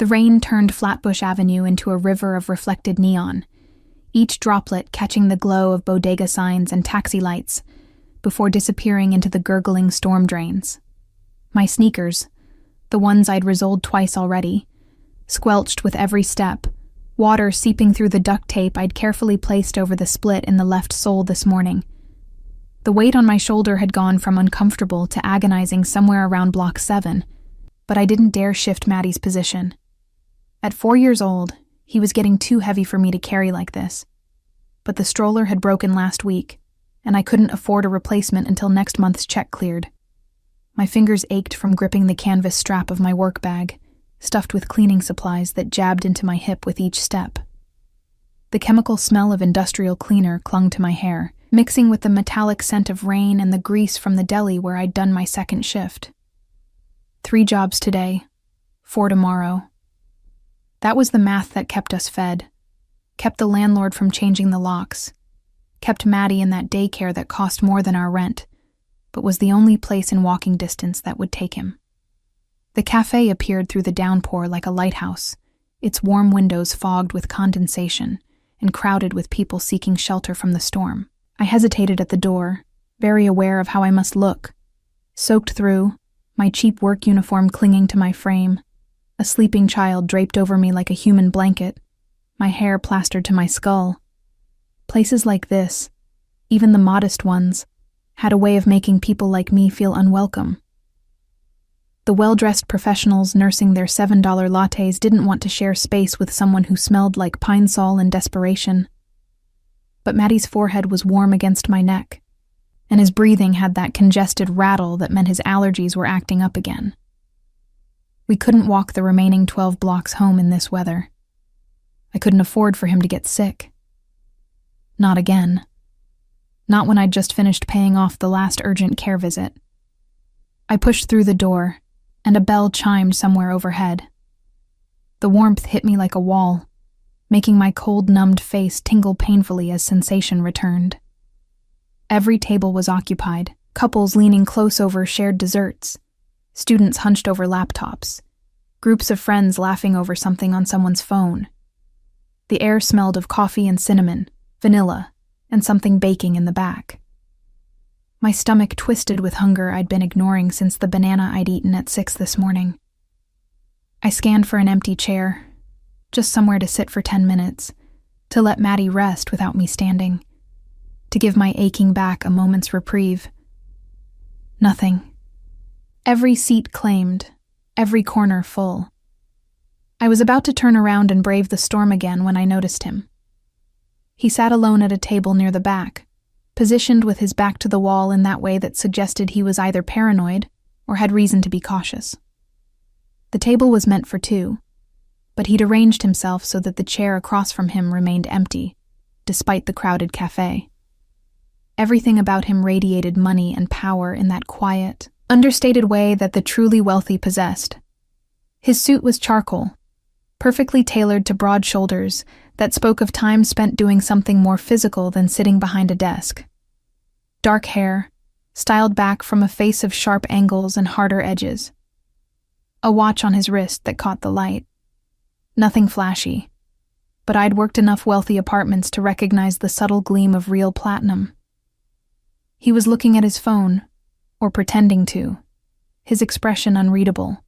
The rain turned Flatbush Avenue into a river of reflected neon, each droplet catching the glow of bodega signs and taxi lights before disappearing into the gurgling storm drains. My sneakers, the ones I'd resoled twice already, squelched with every step, water seeping through the duct tape I'd carefully placed over the split in the left sole this morning. The weight on my shoulder had gone from uncomfortable to agonizing somewhere around block 7, but I didn't dare shift Maddie's position. At 4 years old, he was getting too heavy for me to carry like this. But the stroller had broken last week, and I couldn't afford a replacement until next month's check cleared. My fingers ached from gripping the canvas strap of my work bag, stuffed with cleaning supplies that jabbed into my hip with each step. The chemical smell of industrial cleaner clung to my hair, mixing with the metallic scent of rain and the grease from the deli where I'd done my second shift. 3 jobs today, 4 tomorrow. That was the math that kept us fed, kept the landlord from changing the locks, kept Maddie in that daycare that cost more than our rent, but was the only place in walking distance that would take him. The cafe appeared through the downpour like a lighthouse, its warm windows fogged with condensation and crowded with people seeking shelter from the storm. I hesitated at the door, very aware of how I must look, soaked through, my cheap work uniform clinging to my frame, a sleeping child draped over me like a human blanket, my hair plastered to my skull. Places like this, even the modest ones, had a way of making people like me feel unwelcome. The well-dressed professionals nursing their $7 lattes didn't want to share space with someone who smelled like pine sol and desperation. But Maddie's forehead was warm against my neck, and his breathing had that congested rattle that meant his allergies were acting up again. We couldn't walk the remaining 12 blocks home in this weather. I couldn't afford for him to get sick. Not again. Not when I'd just finished paying off the last urgent care visit. I pushed through the door, and a bell chimed somewhere overhead. The warmth hit me like a wall, making my cold, numbed face tingle painfully as sensation returned. Every table was occupied, couples leaning close over shared desserts, students hunched over laptops, groups of friends laughing over something on someone's phone. The air smelled of coffee and cinnamon, vanilla, and something baking in the back. My stomach twisted with hunger I'd been ignoring since the banana I'd eaten at 6 this morning. I scanned for an empty chair, just somewhere to sit for 10 minutes, to let Maddie rest without me standing, to give my aching back a moment's reprieve. Nothing. Every seat claimed, every corner full. I was about to turn around and brave the storm again when I noticed him. He sat alone at a table near the back, positioned with his back to the wall in that way that suggested he was either paranoid or had reason to be cautious. The table was meant for 2, but he'd arranged himself so that the chair across from him remained empty, despite the crowded cafe. Everything about him radiated money and power in that quiet, understated way that the truly wealthy possessed. His suit was charcoal, perfectly tailored to broad shoulders that spoke of time spent doing something more physical than sitting behind a desk. Dark hair, styled back from a face of sharp angles and harder edges. A watch on his wrist that caught the light. Nothing flashy, but I'd worked enough wealthy apartments to recognize the subtle gleam of real platinum. He was looking at his phone, or pretending to, his expression unreadable.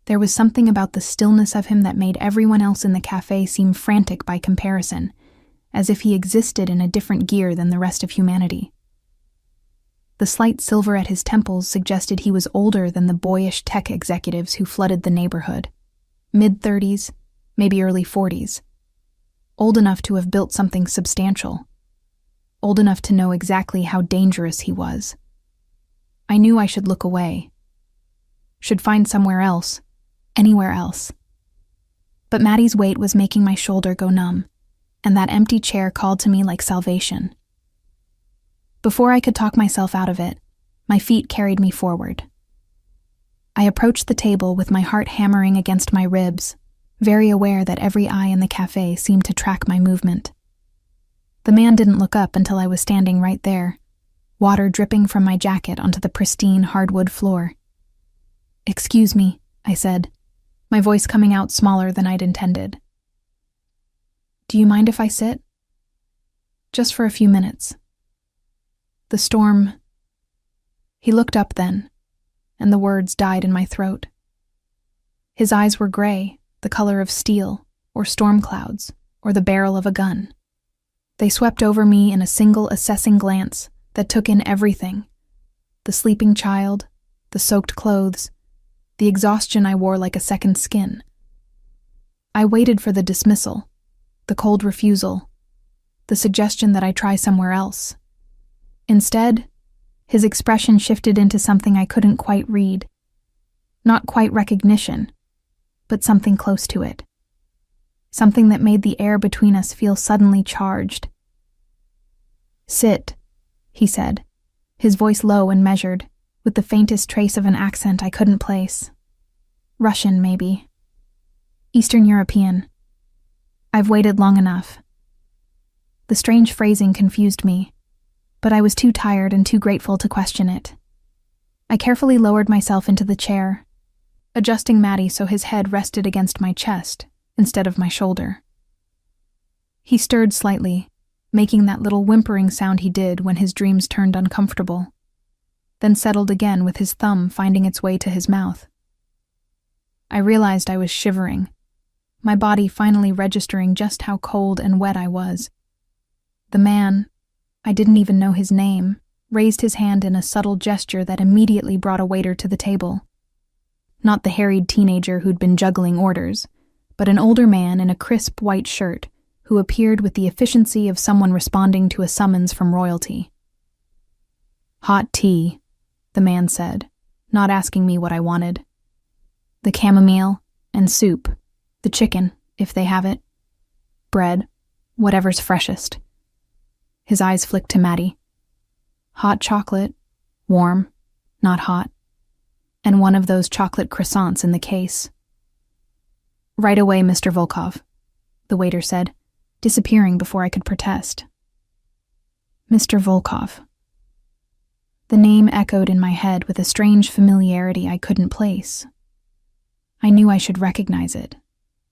There was something about the stillness of him that made everyone else in the cafe seem frantic by comparison, as if he existed in a different gear than the rest of humanity. The slight silver at his temples suggested he was older than the boyish tech executives who flooded the neighborhood. Mid-30s, maybe early 40s. Old enough to have built something substantial. Old enough to know exactly how dangerous he was. I knew I should look away. Should find somewhere else, anywhere else. But Maddie's weight was making my shoulder go numb, and that empty chair called to me like salvation. Before I could talk myself out of it, my feet carried me forward. I approached the table with my heart hammering against my ribs, very aware that every eye in the cafe seemed to track my movement. The man didn't look up until I was standing right there, water dripping from my jacket onto the pristine hardwood floor. "Excuse me," I said, my voice coming out smaller than I'd intended. "Do you mind if I sit? Just for a few minutes. The storm—" He looked up then, and the words died in my throat. His eyes were gray, the color of steel, or storm clouds, or the barrel of a gun. They swept over me in a single assessing glance that took in everything: the sleeping child, the soaked clothes, the exhaustion I wore like a second skin. I waited for the dismissal, the cold refusal, the suggestion that I try somewhere else. Instead, his expression shifted into something I couldn't quite read. Not quite recognition, but something close to it. Something that made the air between us feel suddenly charged. "Sit," he said, his voice low and measured, with the faintest trace of an accent I couldn't place. Russian, maybe. Eastern European. I've waited long enough. The strange phrasing confused me, but I was too tired and too grateful to question it. I carefully lowered myself into the chair, adjusting Maddie so his head rested against my chest instead of my shoulder. He stirred slightly, making that little whimpering sound he did when his dreams turned uncomfortable, then settled again with his thumb finding its way to his mouth. I realized I was shivering, my body finally registering just how cold and wet I was. The man, I didn't even know his name, raised his hand in a subtle gesture that immediately brought a waiter to the table. Not the harried teenager who'd been juggling orders, but an older man in a crisp white shirt who appeared with the efficiency of someone responding to a summons from royalty. "Hot tea," the man said, not asking me what I wanted. "The chamomile and soup, the chicken, if they have it. Bread, whatever's freshest." His eyes flicked to Maddie. "Hot chocolate, warm, not hot, and one of those chocolate croissants in the case." "Right away, Mr. Volkov," the waiter said, disappearing before I could protest. Mr. Volkov. The name echoed in my head with a strange familiarity I couldn't place. I knew I should recognize it,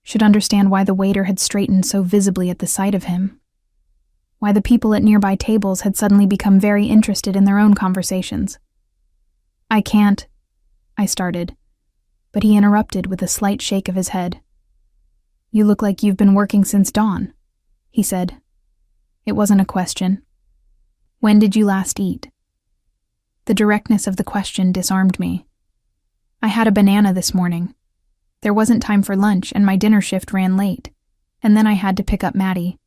should understand why the waiter had straightened so visibly at the sight of him, why the people at nearby tables had suddenly become very interested in their own conversations. "I can't," I started, but he interrupted with a slight shake of his head. "You look like you've been working since dawn," he said. It wasn't a question. "When did you last eat?" The directness of the question disarmed me. "I had a banana this morning. There wasn't time for lunch and my dinner shift ran late, and then I had to pick up Maddie."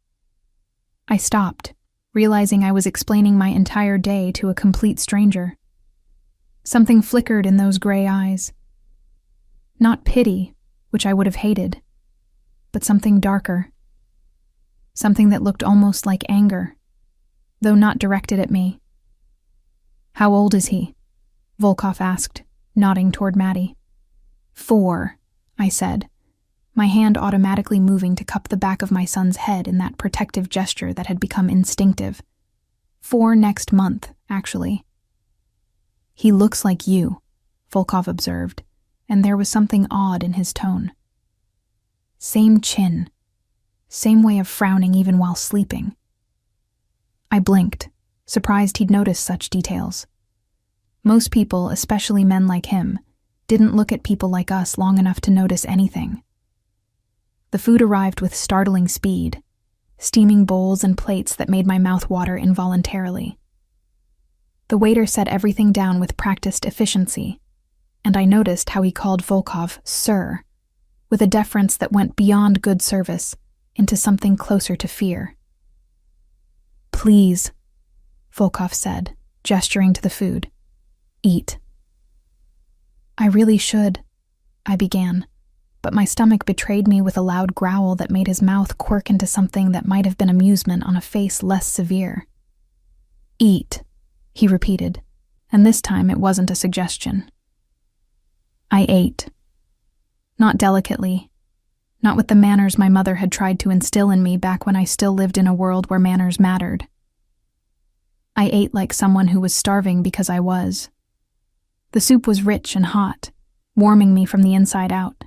I stopped, realizing I was explaining my entire day to a complete stranger. Something flickered in those gray eyes. Not pity, which I would have hated, but something darker. Something that looked almost like anger, though not directed at me. "How old is he?" Volkov asked, nodding toward Maddie. 4, I said, my hand automatically moving to cup the back of my son's head in that protective gesture that had become instinctive. 4 next month, actually. "He looks like you," Volkov observed, and there was something odd in his tone. Same chin, same way of frowning even while sleeping. I blinked, surprised he'd noticed such details. Most people, especially men like him, didn't look at people like us long enough to notice anything. The food arrived with startling speed, steaming bowls and plates that made my mouth water involuntarily. The waiter set everything down with practiced efficiency, and I noticed how he called Volkov "sir," with a deference that went beyond good service into something closer to fear. "Please," Volkov said, gesturing to the food. "Eat." "I really should," I began, but my stomach betrayed me with a loud growl that made his mouth quirk into something that might have been amusement on a face less severe. "Eat," he repeated, and this time it wasn't a suggestion. I ate. Not delicately, not with the manners my mother had tried to instill in me back when I still lived in a world where manners mattered. I ate like someone who was starving because I was. The soup was rich and hot, warming me from the inside out.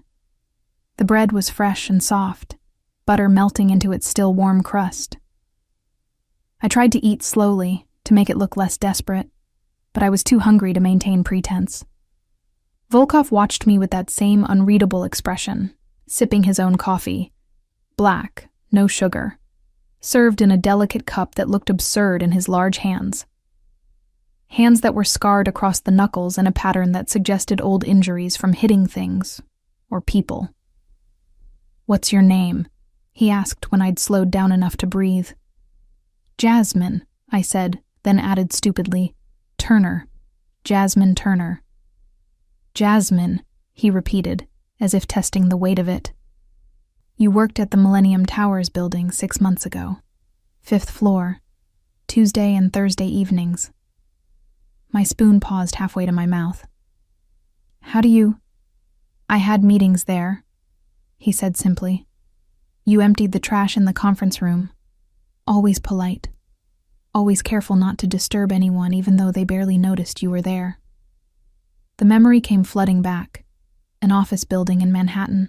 The bread was fresh and soft, butter melting into its still warm crust. I tried to eat slowly to make it look less desperate, but I was too hungry to maintain pretense. Volkov watched me with that same unreadable expression, sipping his own coffee. Black, no sugar, served in a delicate cup that looked absurd in his large hands. Hands that were scarred across the knuckles in a pattern that suggested old injuries from hitting things or people. "What's your name?" he asked when I'd slowed down enough to breathe. "Jasmine," I said, then added stupidly, "Turner. Jasmine Turner." "Jasmine," he repeated, as if testing the weight of it. "You worked at the Millennium Towers building 6 months ago. 5th floor. Tuesday and Thursday evenings." My spoon paused halfway to my mouth. "How do you—" "I had meetings there," he said simply. "You emptied the trash in the conference room. Always polite. Always careful not to disturb anyone even though they barely noticed you were there." The memory came flooding back. An office building in Manhattan.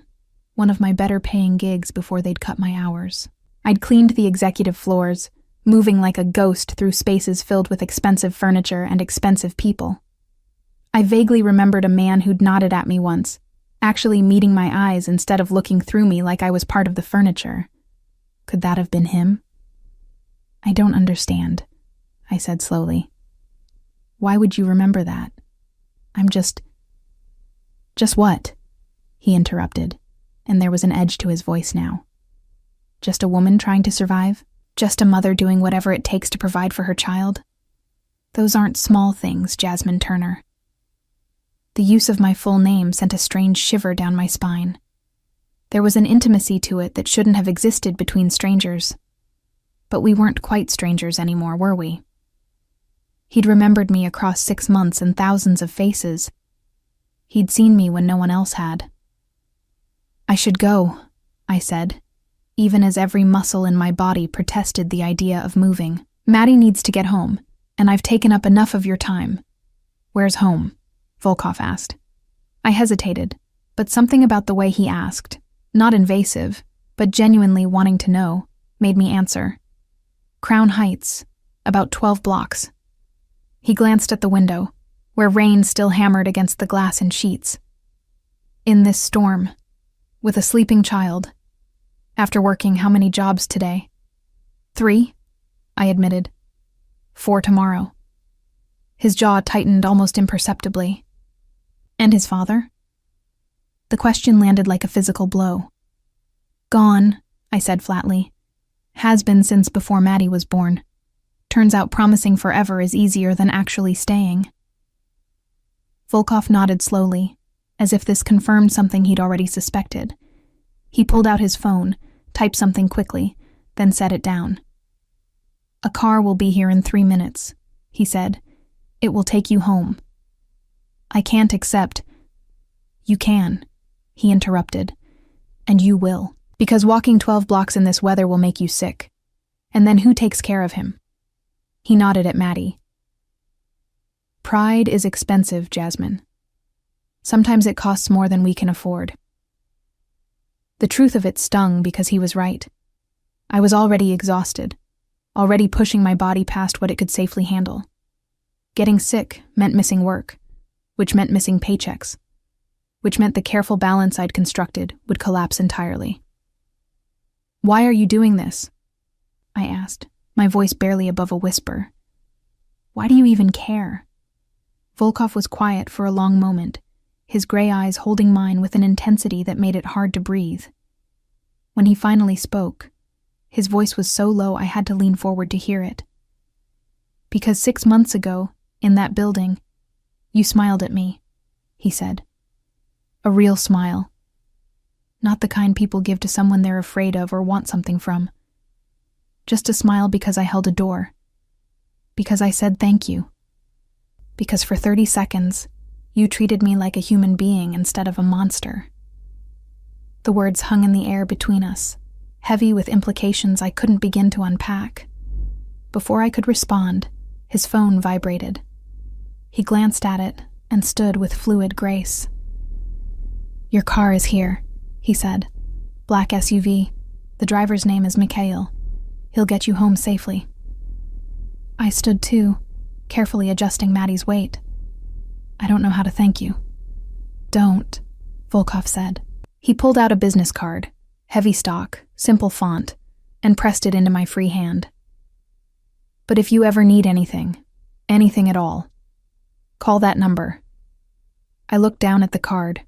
One of my better-paying gigs before they'd cut my hours. I'd cleaned the executive floors, moving like a ghost through spaces filled with expensive furniture and expensive people. I vaguely remembered a man who'd nodded at me once, actually meeting my eyes instead of looking through me like I was part of the furniture. Could that have been him? "I don't understand," I said slowly. "Why would you remember that? I'm just—" "Just what?" he interrupted, and there was an edge to his voice now. "Just a woman trying to survive? Just a mother doing whatever it takes to provide for her child? Those aren't small things, Jasmine Turner." The use of my full name sent a strange shiver down my spine. There was an intimacy to it that shouldn't have existed between strangers. But we weren't quite strangers anymore, were we? He'd remembered me across 6 months and thousands of faces. He'd seen me when no one else had. "I should go," I said, even as every muscle in my body protested the idea of moving. "Maddie needs to get home, and I've taken up enough of your time." "Where's home?" Volkov asked. I hesitated, but something about the way he asked, not invasive, but genuinely wanting to know, made me answer. "Crown Heights, about 12 blocks. He glanced at the window, where rain still hammered against the glass in sheets. "In this storm, with a sleeping child. After working how many jobs today?" 3, I admitted. 4 tomorrow." His jaw tightened almost imperceptibly. "And his father?" The question landed like a physical blow. "Gone," I said flatly. "Has been since before Maddie was born. Turns out promising forever is easier than actually staying." Volkov nodded slowly, as if this confirmed something he'd already suspected. He pulled out his phone, typed something quickly, then set it down. "A car will be here in 3 minutes," he said. "It will take you home." "I can't accept—" "You can," he interrupted. "And you will. Because walking 12 blocks in this weather will make you sick. And then who takes care of him?" He nodded at Maddie. "Pride is expensive, Jasmine. Sometimes it costs more than we can afford." The truth of it stung because he was right. I was already exhausted, already pushing my body past what it could safely handle. Getting sick meant missing work, which meant missing paychecks, which meant the careful balance I'd constructed would collapse entirely. "Why are you doing this?" I asked, my voice barely above a whisper. "Why do you even care?" Volkov was quiet for a long moment, his gray eyes holding mine with an intensity that made it hard to breathe. When he finally spoke, his voice was so low I had to lean forward to hear it. "Because 6 months ago, in that building, you smiled at me," he said. "A real smile. Not the kind people give to someone they're afraid of or want something from. Just a smile because I held a door. Because I said thank you. Because for 30 seconds, you treated me like a human being instead of a monster." The words hung in the air between us, heavy with implications I couldn't begin to unpack. Before I could respond, his phone vibrated. He glanced at it and stood with fluid grace. "Your car is here," he said. Black SUV. The driver's name is Mikhail. He'll get you home safely. I stood too, carefully adjusting Maddie's weight. I don't know how to thank you. Don't, Volkov said. He pulled out a business card, heavy stock, simple font, and pressed it into my free hand. But if you ever need anything at all, call that number. I looked down at the card.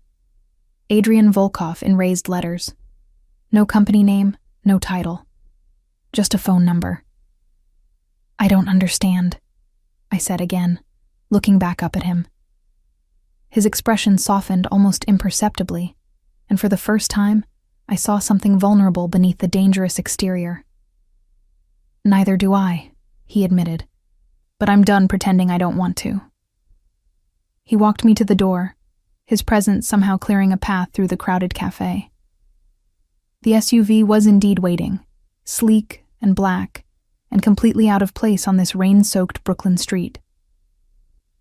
Adrian Volkov in raised letters. No company name, no title. Just a phone number. I don't understand, I said again, looking back up at him. His expression softened almost imperceptibly, and for the first time, I saw something vulnerable beneath the dangerous exterior. Neither do I, he admitted, but I'm done pretending I don't want to. He walked me to the door, his presence somehow clearing a path through the crowded cafe. The SUV was indeed waiting, sleek and black, and completely out of place on this rain-soaked Brooklyn street.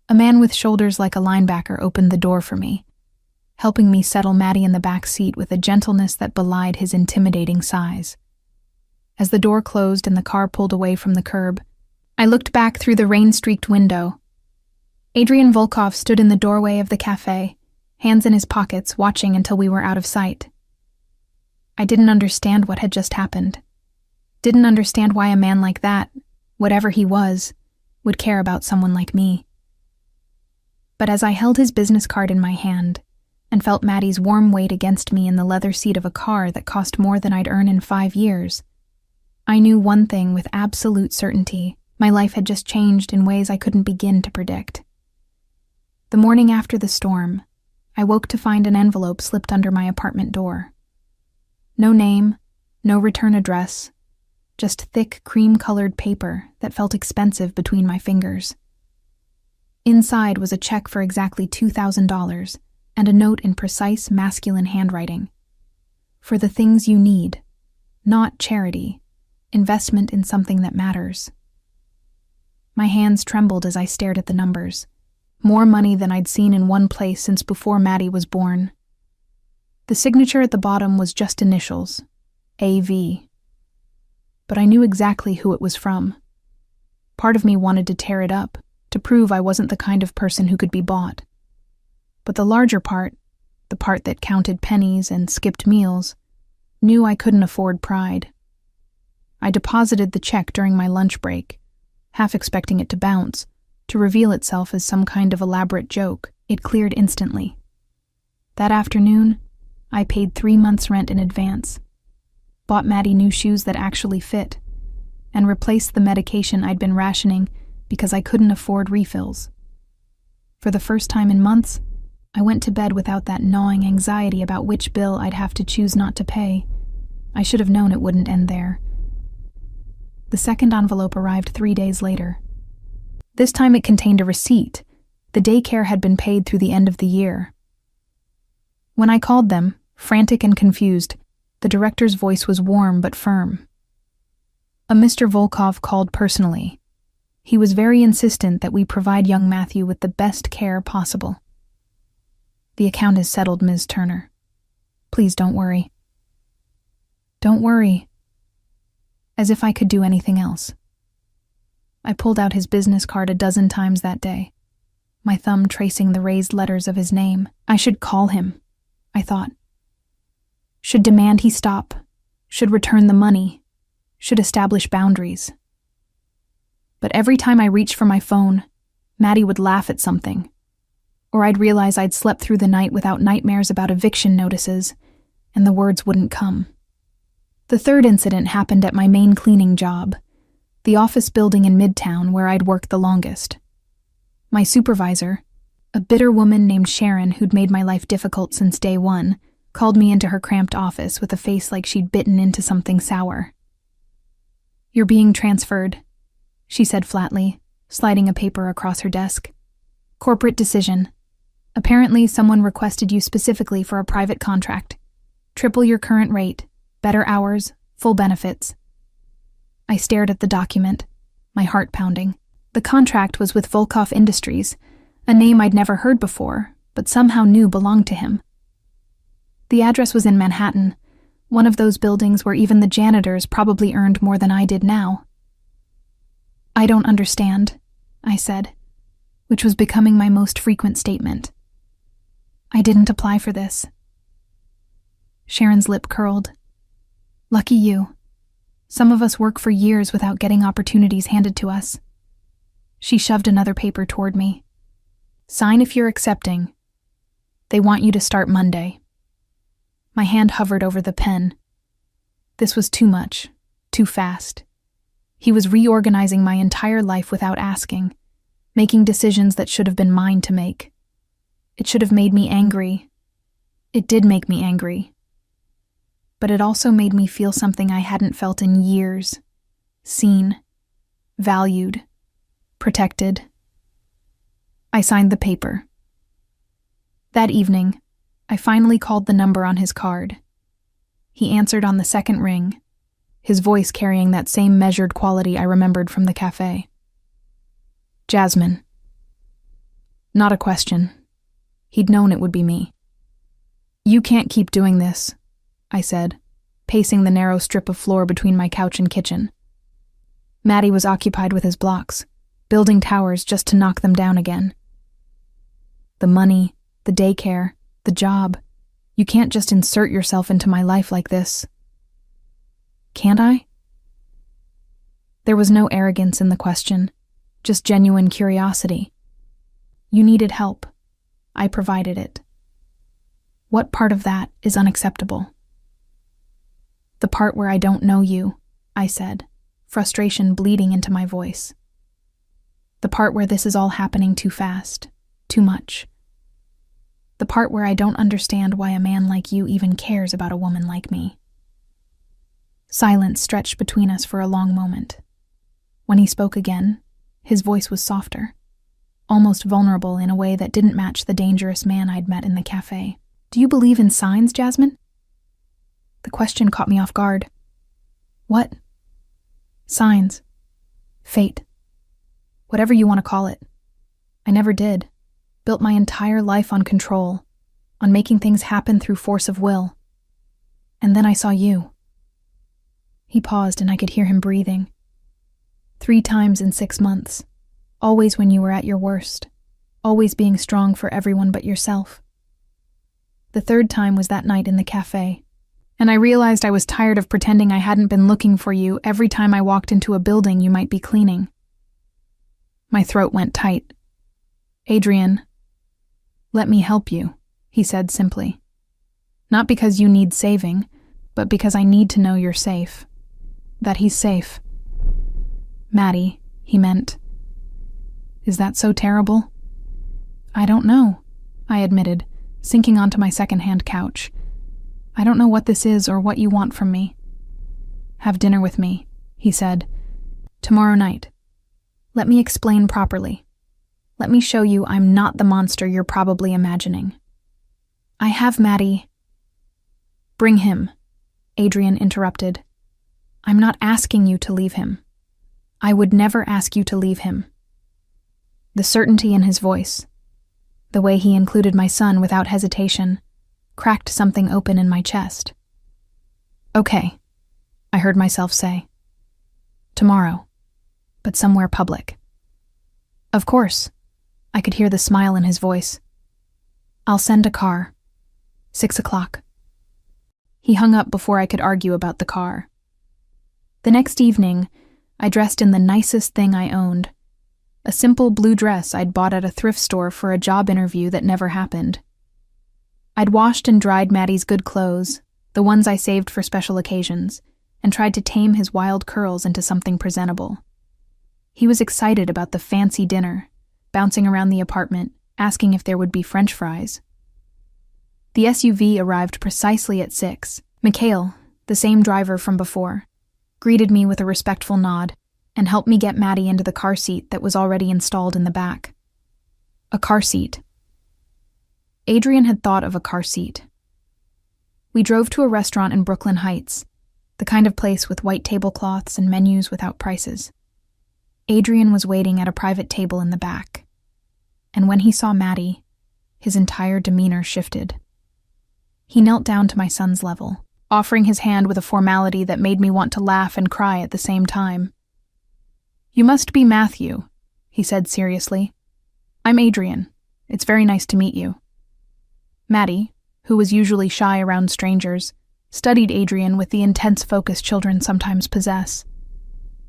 A man with shoulders like a linebacker opened the door for me, helping me settle Maddie in the back seat with a gentleness that belied his intimidating size. As the door closed and the car pulled away from the curb, I looked back through the rain-streaked window. Adrian Volkov stood in the doorway of the cafe, hands in his pockets, watching until we were out of sight. I didn't understand what had just happened. Didn't understand why a man like that, whatever he was, would care about someone like me. But as I held his business card in my hand and felt Maddie's warm weight against me in the leather seat of a car that cost more than I'd earn in 5 years, I knew one thing with absolute certainty: my life had just changed in ways I couldn't begin to predict. The morning after the storm, I woke to find an envelope slipped under my apartment door. No name, no return address, just thick cream-colored paper that felt expensive between my fingers. Inside was a check for exactly $2,000 and a note in precise masculine handwriting. For the things you need, not charity, investment in something that matters. My hands trembled as I stared at the numbers. More money than I'd seen in one place since before Maddie was born. The signature at the bottom was just initials, AV. But I knew exactly who it was from. Part of me wanted to tear it up, to prove I wasn't the kind of person who could be bought. But the larger part, the part that counted pennies and skipped meals, knew I couldn't afford pride. I deposited the check during my lunch break, half expecting it to bounce, to reveal itself as some kind of elaborate joke. It cleared instantly. That afternoon, I paid 3 months' rent in advance, bought Maddie new shoes that actually fit, and replaced the medication I'd been rationing because I couldn't afford refills. For the first time in months, I went to bed without that gnawing anxiety about which bill I'd have to choose not to pay. I should have known it wouldn't end there. The second envelope arrived 3 days later. This time it contained a receipt. The daycare had been paid through the end of the year. When I called them, frantic and confused, the director's voice was warm but firm. A Mr. Volkov called personally. He was very insistent that we provide young Matthew with the best care possible. The account is settled, Ms. Turner. Please don't worry. Don't worry. As if I could do anything else. I pulled out his business card 12 times that day, my thumb tracing the raised letters of his name. I should call him, I thought. Should demand he stop, should return the money, should establish boundaries. But every time I reached for my phone, Maddie would laugh at something, or I'd realize I'd slept through the night without nightmares about eviction notices, and the words wouldn't come. The third incident happened at my main cleaning job, the office building in Midtown where I'd worked the longest. My supervisor, a bitter woman named Sharon who'd made my life difficult since day one, called me into her cramped office with a face like she'd bitten into something sour. "You're being transferred," she said flatly, sliding a paper across her desk. "Corporate decision. Apparently someone requested you specifically for a private contract. Triple your current rate, better hours, full benefits." I stared at the document, my heart pounding. The contract was with Volkov Industries, a name I'd never heard before, but somehow knew belonged to him. The address was in Manhattan, one of those buildings where even the janitors probably earned more than I did now. "I don't understand," I said, which was becoming my most frequent statement. "I didn't apply for this." Sharon's lip curled. "Lucky you. Some of us work for years without getting opportunities handed to us." She shoved another paper toward me. "Sign if you're accepting. They want you to start Monday." My hand hovered over the pen. This was too much, too fast. He was reorganizing my entire life without asking, making decisions that should have been mine to make. It should have made me angry. It did make me angry. But it also made me feel something I hadn't felt in years. Seen, valued, protected. I signed the paper. That evening, I finally called the number on his card. He answered on the second ring, his voice carrying that same measured quality I remembered from the cafe. "Jasmine." Not a question. He'd known it would be me. "You can't keep doing this," I said, pacing the narrow strip of floor between my couch and kitchen. Matty was occupied with his blocks, building towers just to knock them down again. "The money, the daycare, the job. You can't just insert yourself into my life like this." "Can't I?" There was no arrogance in the question, just genuine curiosity. "You needed help. I provided it. What part of that is unacceptable?" "The part where I don't know you," I said, frustration bleeding into my voice. "The part where this is all happening too fast, too much. The part where I don't understand why a man like you even cares about a woman like me." Silence stretched between us for a long moment. When he spoke again, his voice was softer, almost vulnerable in a way that didn't match the dangerous man I'd met in the cafe. "Do you believe in signs, Jasmine?" The question caught me off guard. "What?" "Signs. Fate. Whatever you want to call it. I never did. Built my entire life on control, on making things happen through force of will. And then I saw you." He paused and I could hear him breathing. 3 times in 6 months. Always when you were at your worst. Always being strong for everyone but yourself. The 3rd time was that night in the cafe. And I realized I was tired of pretending I hadn't been looking for you every time I walked into a building you might be cleaning. My throat went tight. "Adrian, let me help you," he said simply. "Not because you need saving, but because I need to know you're safe. That he's safe." "Maddie," he meant. "Is that so terrible?" "I don't know," I admitted, sinking onto my second-hand couch. "I don't know what this is or what you want from me." "Have dinner with me," he said. "Tomorrow night. Let me explain properly. Let me show you I'm not the monster you're probably imagining. I have Maddie." "Bring him," Adrian interrupted. "I'm not asking you to leave him. I would never ask you to leave him." The certainty in his voice, the way he included my son without hesitation, cracked something open in my chest. "Okay," I heard myself say. "Tomorrow, but somewhere public." "Of course," I could hear the smile in his voice. "I'll send a car. 6 o'clock. He hung up before I could argue about the car. The next evening, I dressed in the nicest thing I owned. A simple blue dress I'd bought at a thrift store for a job interview that never happened. I'd washed and dried Maddie's good clothes, the ones I saved for special occasions, and tried to tame his wild curls into something presentable. He was excited about the fancy dinner, bouncing around the apartment, asking if there would be French fries. The SUV arrived precisely at 6. Mikhail, the same driver from before, greeted me with a respectful nod and helped me get Maddie into the car seat that was already installed in the back. A car seat. Adrian had thought of a car seat. We drove to a restaurant in Brooklyn Heights, the kind of place with white tablecloths and menus without prices. Adrian was waiting at a private table in the back, and when he saw Maddie, his entire demeanor shifted. He knelt down to my son's level, offering his hand with a formality that made me want to laugh and cry at the same time. "You must be Matthew," he said seriously. "I'm Adrian. It's very nice to meet you." Maddie, who was usually shy around strangers, studied Adrian with the intense focus children sometimes possess.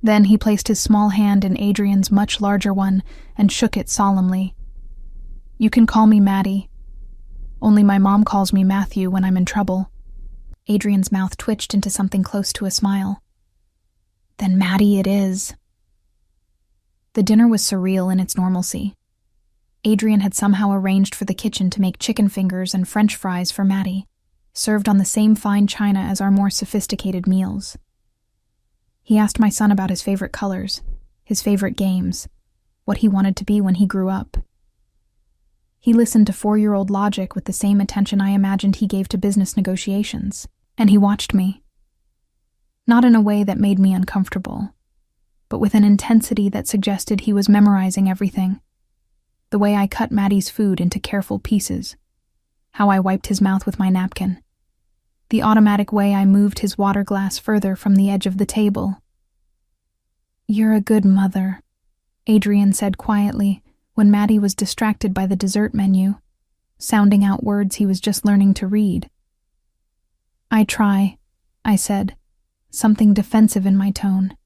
Then he placed his small hand in Adrian's much larger one and shook it solemnly. "You can call me Maddie. Only my mom calls me Matthew when I'm in trouble." Adrian's mouth twitched into something close to a smile. "Then Maddie it is." The dinner was surreal in its normalcy. Adrian had somehow arranged for the kitchen to make chicken fingers and French fries for Maddie, served on the same fine china as our more sophisticated meals. He asked my son about his favorite colors, his favorite games, what he wanted to be when he grew up. He listened to 4-year-old logic with the same attention I imagined he gave to business negotiations, and he watched me. Not in a way that made me uncomfortable, but with an intensity that suggested he was memorizing everything. The way I cut Maddie's food into careful pieces, how I wiped his mouth with my napkin, the automatic way I moved his water glass further from the edge of the table. "You're a good mother," Adrian said quietly when Maddie was distracted by the dessert menu, sounding out words he was just learning to read. "I try," I said, something defensive in my tone.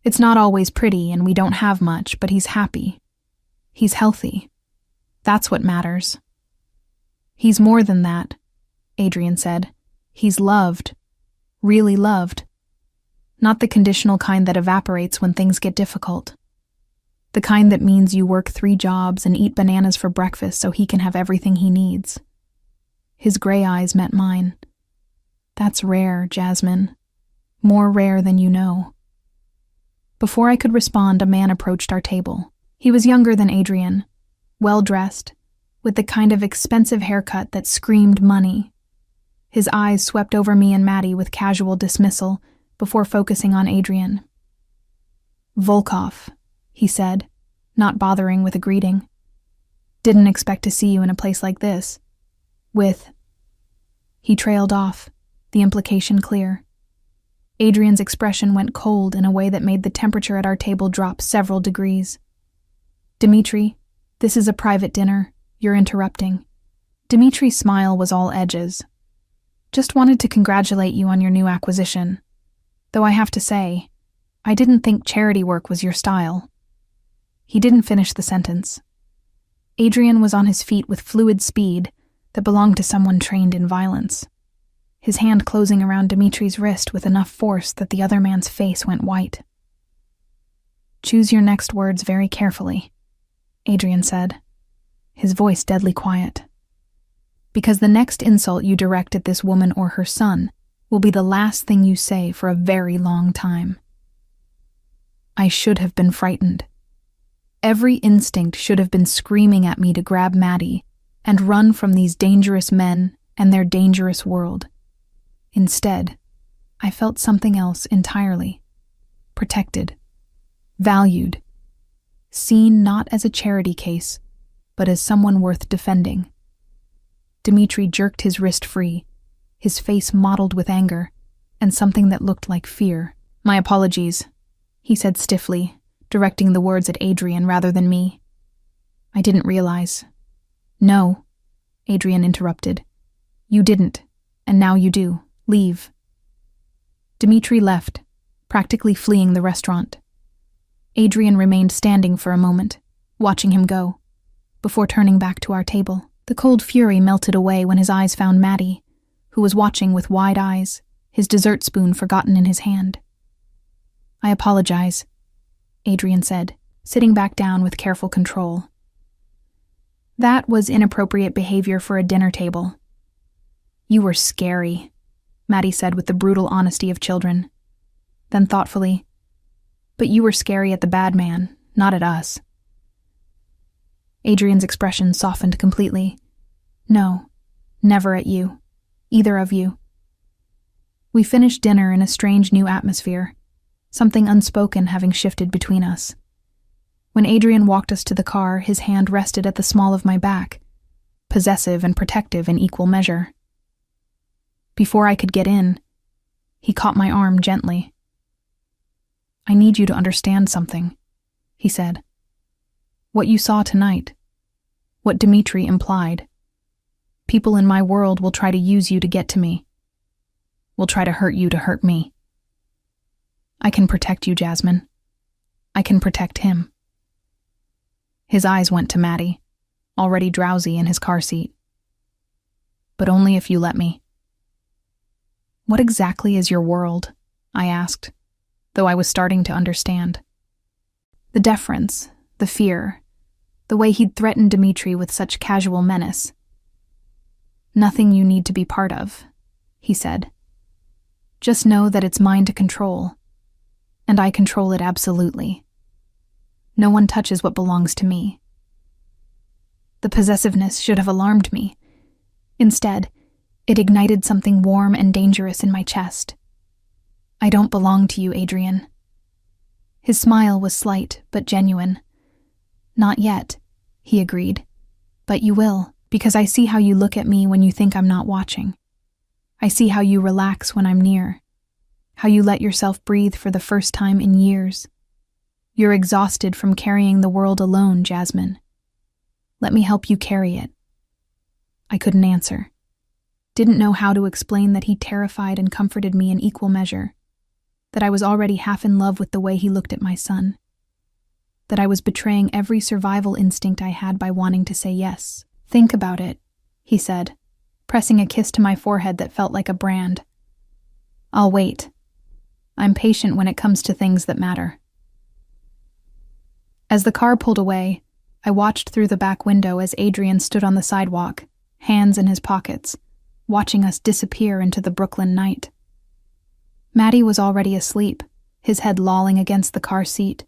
"It's not always pretty and we don't have much, but he's happy. He's healthy. That's what matters." "He's more than that," Adrian said. "He's loved. Really loved. Not the conditional kind that evaporates when things get difficult. The kind that means you work 3 jobs and eat bananas for breakfast so he can have everything he needs." His gray eyes met mine. "That's rare, Jasmine. More rare than you know." Before I could respond, a man approached our table. He was younger than Adrian, well-dressed, with the kind of expensive haircut that screamed money. His eyes swept over me and Maddie with casual dismissal before focusing on Adrian. "Volkov," he said, not bothering with a greeting. "Didn't expect to see you in a place like this. With—" He trailed off, the implication clear. Adrian's expression went cold in a way that made the temperature at our table drop several degrees. "Dimitri, this is a private dinner. You're interrupting." Dimitri's smile was all edges. "Just wanted to congratulate you on your new acquisition. Though I have to say, I didn't think charity work was your style." He didn't finish the sentence. Adrian was on his feet with fluid speed that belonged to someone trained in violence, his hand closing around Dimitri's wrist with enough force that the other man's face went white. "Choose your next words very carefully," Adrian said, his voice deadly quiet. "Because the next insult you direct at this woman or her son will be the last thing you say for a very long time." I should have been frightened. Every instinct should have been screaming at me to grab Maddie and run from these dangerous men and their dangerous world. Instead, I felt something else entirely. Protected. Valued. Seen not as a charity case, but as someone worth defending. Dimitri jerked his wrist free, his face mottled with anger, and something that looked like fear. "My apologies," he said stiffly, directing the words at Adrian rather than me. "I didn't realize." "No," Adrian interrupted. "You didn't, and now you do. Leave." Dimitri left, practically fleeing the restaurant. Adrian remained standing for a moment, watching him go, before turning back to our table. The cold fury melted away when his eyes found Maddie, who was watching with wide eyes, his dessert spoon forgotten in his hand. "I apologize," Adrian said, sitting back down with careful control. That was inappropriate behavior for a dinner table. "You were scary," Maddie said with the brutal honesty of children. Then thoughtfully, "But you were scary at the bad man, not at us." Adrian's expression softened completely. "No, never at you. Either of you." We finished dinner in a strange new atmosphere, something unspoken having shifted between us. When Adrian walked us to the car, his hand rested at the small of my back, possessive and protective in equal measure. Before I could get in, he caught my arm gently. "I need you to understand something," he said. "What you saw tonight, what Dmitri implied. People in my world will try to use you to get to me. Will try to hurt you to hurt me. I can protect you, Jasmine. I can protect him." His eyes went to Maddie, already drowsy in his car seat. "But only if you let me." "What exactly is your world?" I asked, though I was starting to understand. The deference, the fear, the way he'd threatened Dmitri with such casual menace. "Nothing you need to be part of," he said. "Just know that it's mine to control, and I control it absolutely. No one touches what belongs to me." The possessiveness should have alarmed me. Instead, it ignited something warm and dangerous in my chest. "I don't belong to you, Adrian." His smile was slight but genuine. "Not yet," he agreed. "But you will, because I see how you look at me when you think I'm not watching. I see how you relax when I'm near, how you let yourself breathe for the first time in years. You're exhausted from carrying the world alone, Jasmine. Let me help you carry it." I couldn't answer. Didn't know how to explain that he terrified and comforted me in equal measure, that I was already half in love with the way he looked at my son, that I was betraying every survival instinct I had by wanting to say yes. "Think about it," he said, pressing a kiss to my forehead that felt like a brand. "I'll wait. I'm patient when it comes to things that matter." As the car pulled away, I watched through the back window as Adrian stood on the sidewalk, hands in his pockets, watching us disappear into the Brooklyn night. Maddie was already asleep, his head lolling against the car seat,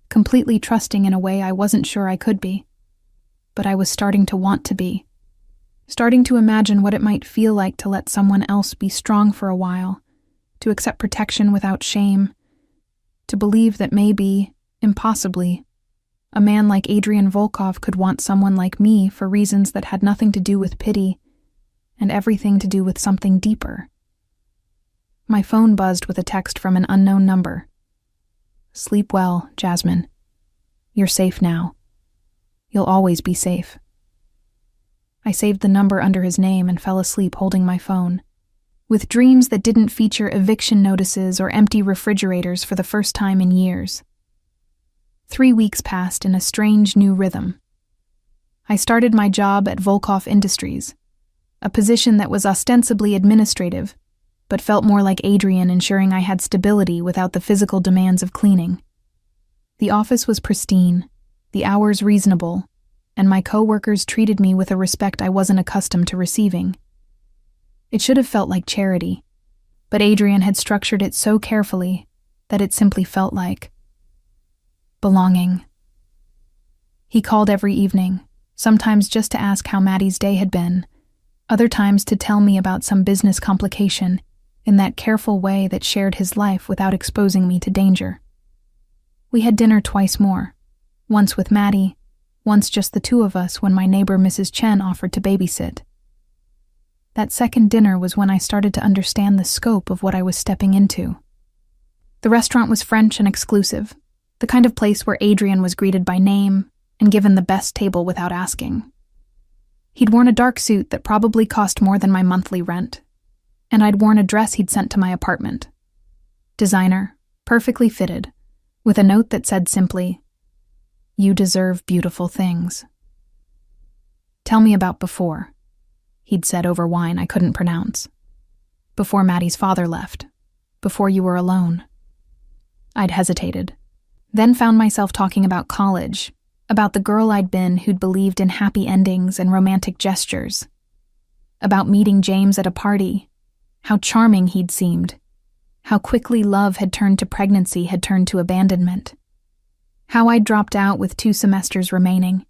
completely trusting in a way I wasn't sure I could be. But I was starting to want to be. Starting to imagine what it might feel like to let someone else be strong for a while, to accept protection without shame, to believe that maybe, impossibly, a man like Adrian Volkov could want someone like me for reasons that had nothing to do with pity and everything to do with something deeper. My phone buzzed with a text from an unknown number. "Sleep well, Jasmine. You're safe now. You'll always be safe." I saved the number under his name and fell asleep holding my phone, with dreams that didn't feature eviction notices or empty refrigerators for the first time in years. 3 weeks passed in a strange new rhythm. I started my job at Volkov Industries, a position that was ostensibly administrative, but felt more like Adrian ensuring I had stability without the physical demands of cleaning. The office was pristine, the hours reasonable, and my co-workers treated me with a respect I wasn't accustomed to receiving. It should have felt like charity, but Adrian had structured it so carefully that it simply felt like belonging. He called every evening, sometimes just to ask how Maddie's day had been, other times to tell me about some business complication, in that careful way that shared his life without exposing me to danger. We had dinner twice more, once with Maddie, once just the two of us when my neighbor Mrs. Chen offered to babysit. That second dinner was when I started to understand the scope of what I was stepping into. The restaurant was French and exclusive, the kind of place where Adrian was greeted by name and given the best table without asking. He'd worn a dark suit that probably cost more than my monthly rent, and I'd worn a dress he'd sent to my apartment. Designer, perfectly fitted, with a note that said simply, "You deserve beautiful things." "Tell me about before," he'd said over wine I couldn't pronounce. "Before Maddie's father left. Before you were alone." I'd hesitated, then found myself talking about college, about the girl I'd been who'd believed in happy endings and romantic gestures, about meeting James at a party, how charming he'd seemed, how quickly love had turned to pregnancy had turned to abandonment, how I'd dropped out with 2 semesters remaining,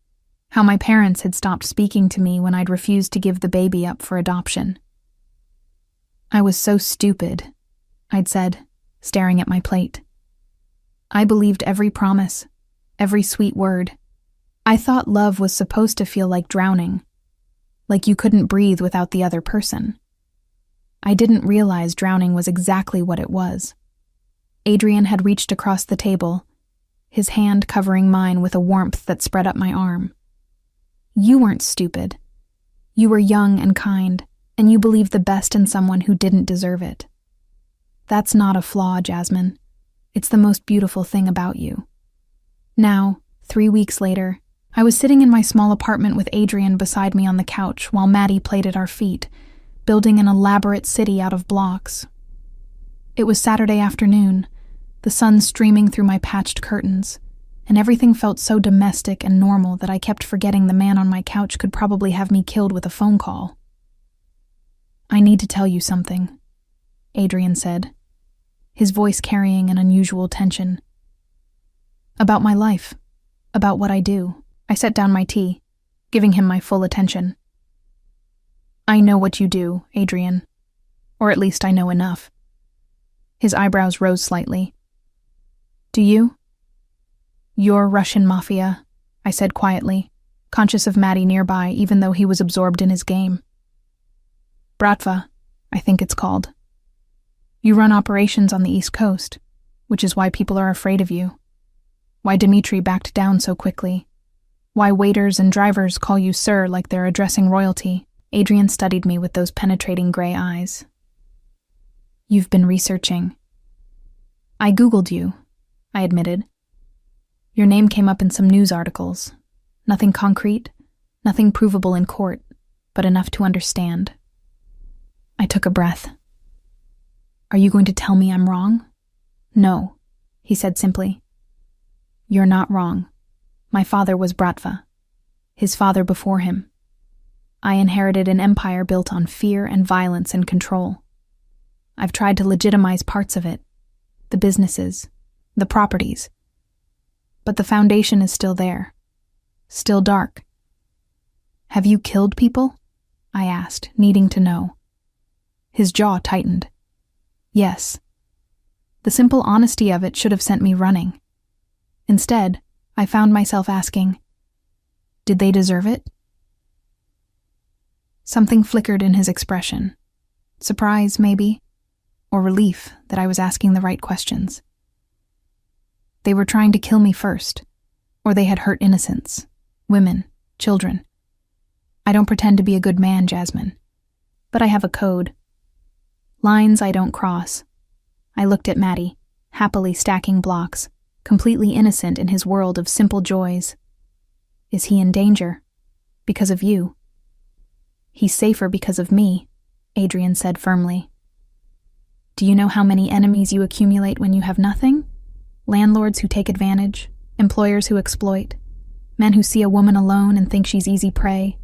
how my parents had stopped speaking to me when I'd refused to give the baby up for adoption. "I was so stupid," I'd said, staring at my plate. "I believed every promise, every sweet word. I thought love was supposed to feel like drowning, like you couldn't breathe without the other person. I didn't realize drowning was exactly what it was. Adrian had reached across the table, his hand covering mine with a warmth that spread up my arm. You weren't stupid. You were young and kind, and you believed the best in someone who didn't deserve it. That's not a flaw, Jasmine. It's the most beautiful thing about you. Now, 3 weeks later, I was sitting in my small apartment with Adrian beside me on the couch while Maddie played at our feet, building an elaborate city out of blocks. It was Saturday afternoon, the sun streaming through my patched curtains, and everything felt so domestic and normal that I kept forgetting the man on my couch could probably have me killed with a phone call. I need to tell you something, Adrian said, his voice carrying an unusual tension. About my life, about what I do. I set down my tea, giving him my full attention. I know what you do, Adrian. Or at least I know enough. His eyebrows rose slightly. Do you? You're Russian Mafia, I said quietly, conscious of Maddie nearby even though he was absorbed in his game. Bratva, I think it's called. You run operations on the East Coast, which is why people are afraid of you. Why Dmitri backed down so quickly. Why waiters and drivers call you sir like they're addressing royalty. Adrian studied me with those penetrating gray eyes. You've been researching. I Googled you, I admitted. Your name came up in some news articles. Nothing concrete, nothing provable in court, but enough to understand. I took a breath. Are you going to tell me I'm wrong? No, he said simply. You're not wrong. My father was Bratva. His father before him. I inherited an empire built on fear and violence and control. I've tried to legitimize parts of it, the businesses, the properties. But the foundation is still there, still dark. Have you killed people? I asked, needing to know. His jaw tightened. Yes. The simple honesty of it should have sent me running. Instead, I found myself asking, did they deserve it? Something flickered in his expression. Surprise, maybe, or relief that I was asking the right questions. They were trying to kill me first, or they had hurt innocents, women, children. I don't pretend to be a good man, Jasmine, but I have a code. Lines I don't cross. I looked at Maddie, happily stacking blocks, completely innocent in his world of simple joys. Is he in danger? Because of you? He's safer because of me, Adrian said firmly. Do you know how many enemies you accumulate when you have nothing? Landlords who take advantage, employers who exploit, men who see a woman alone and think she's easy prey.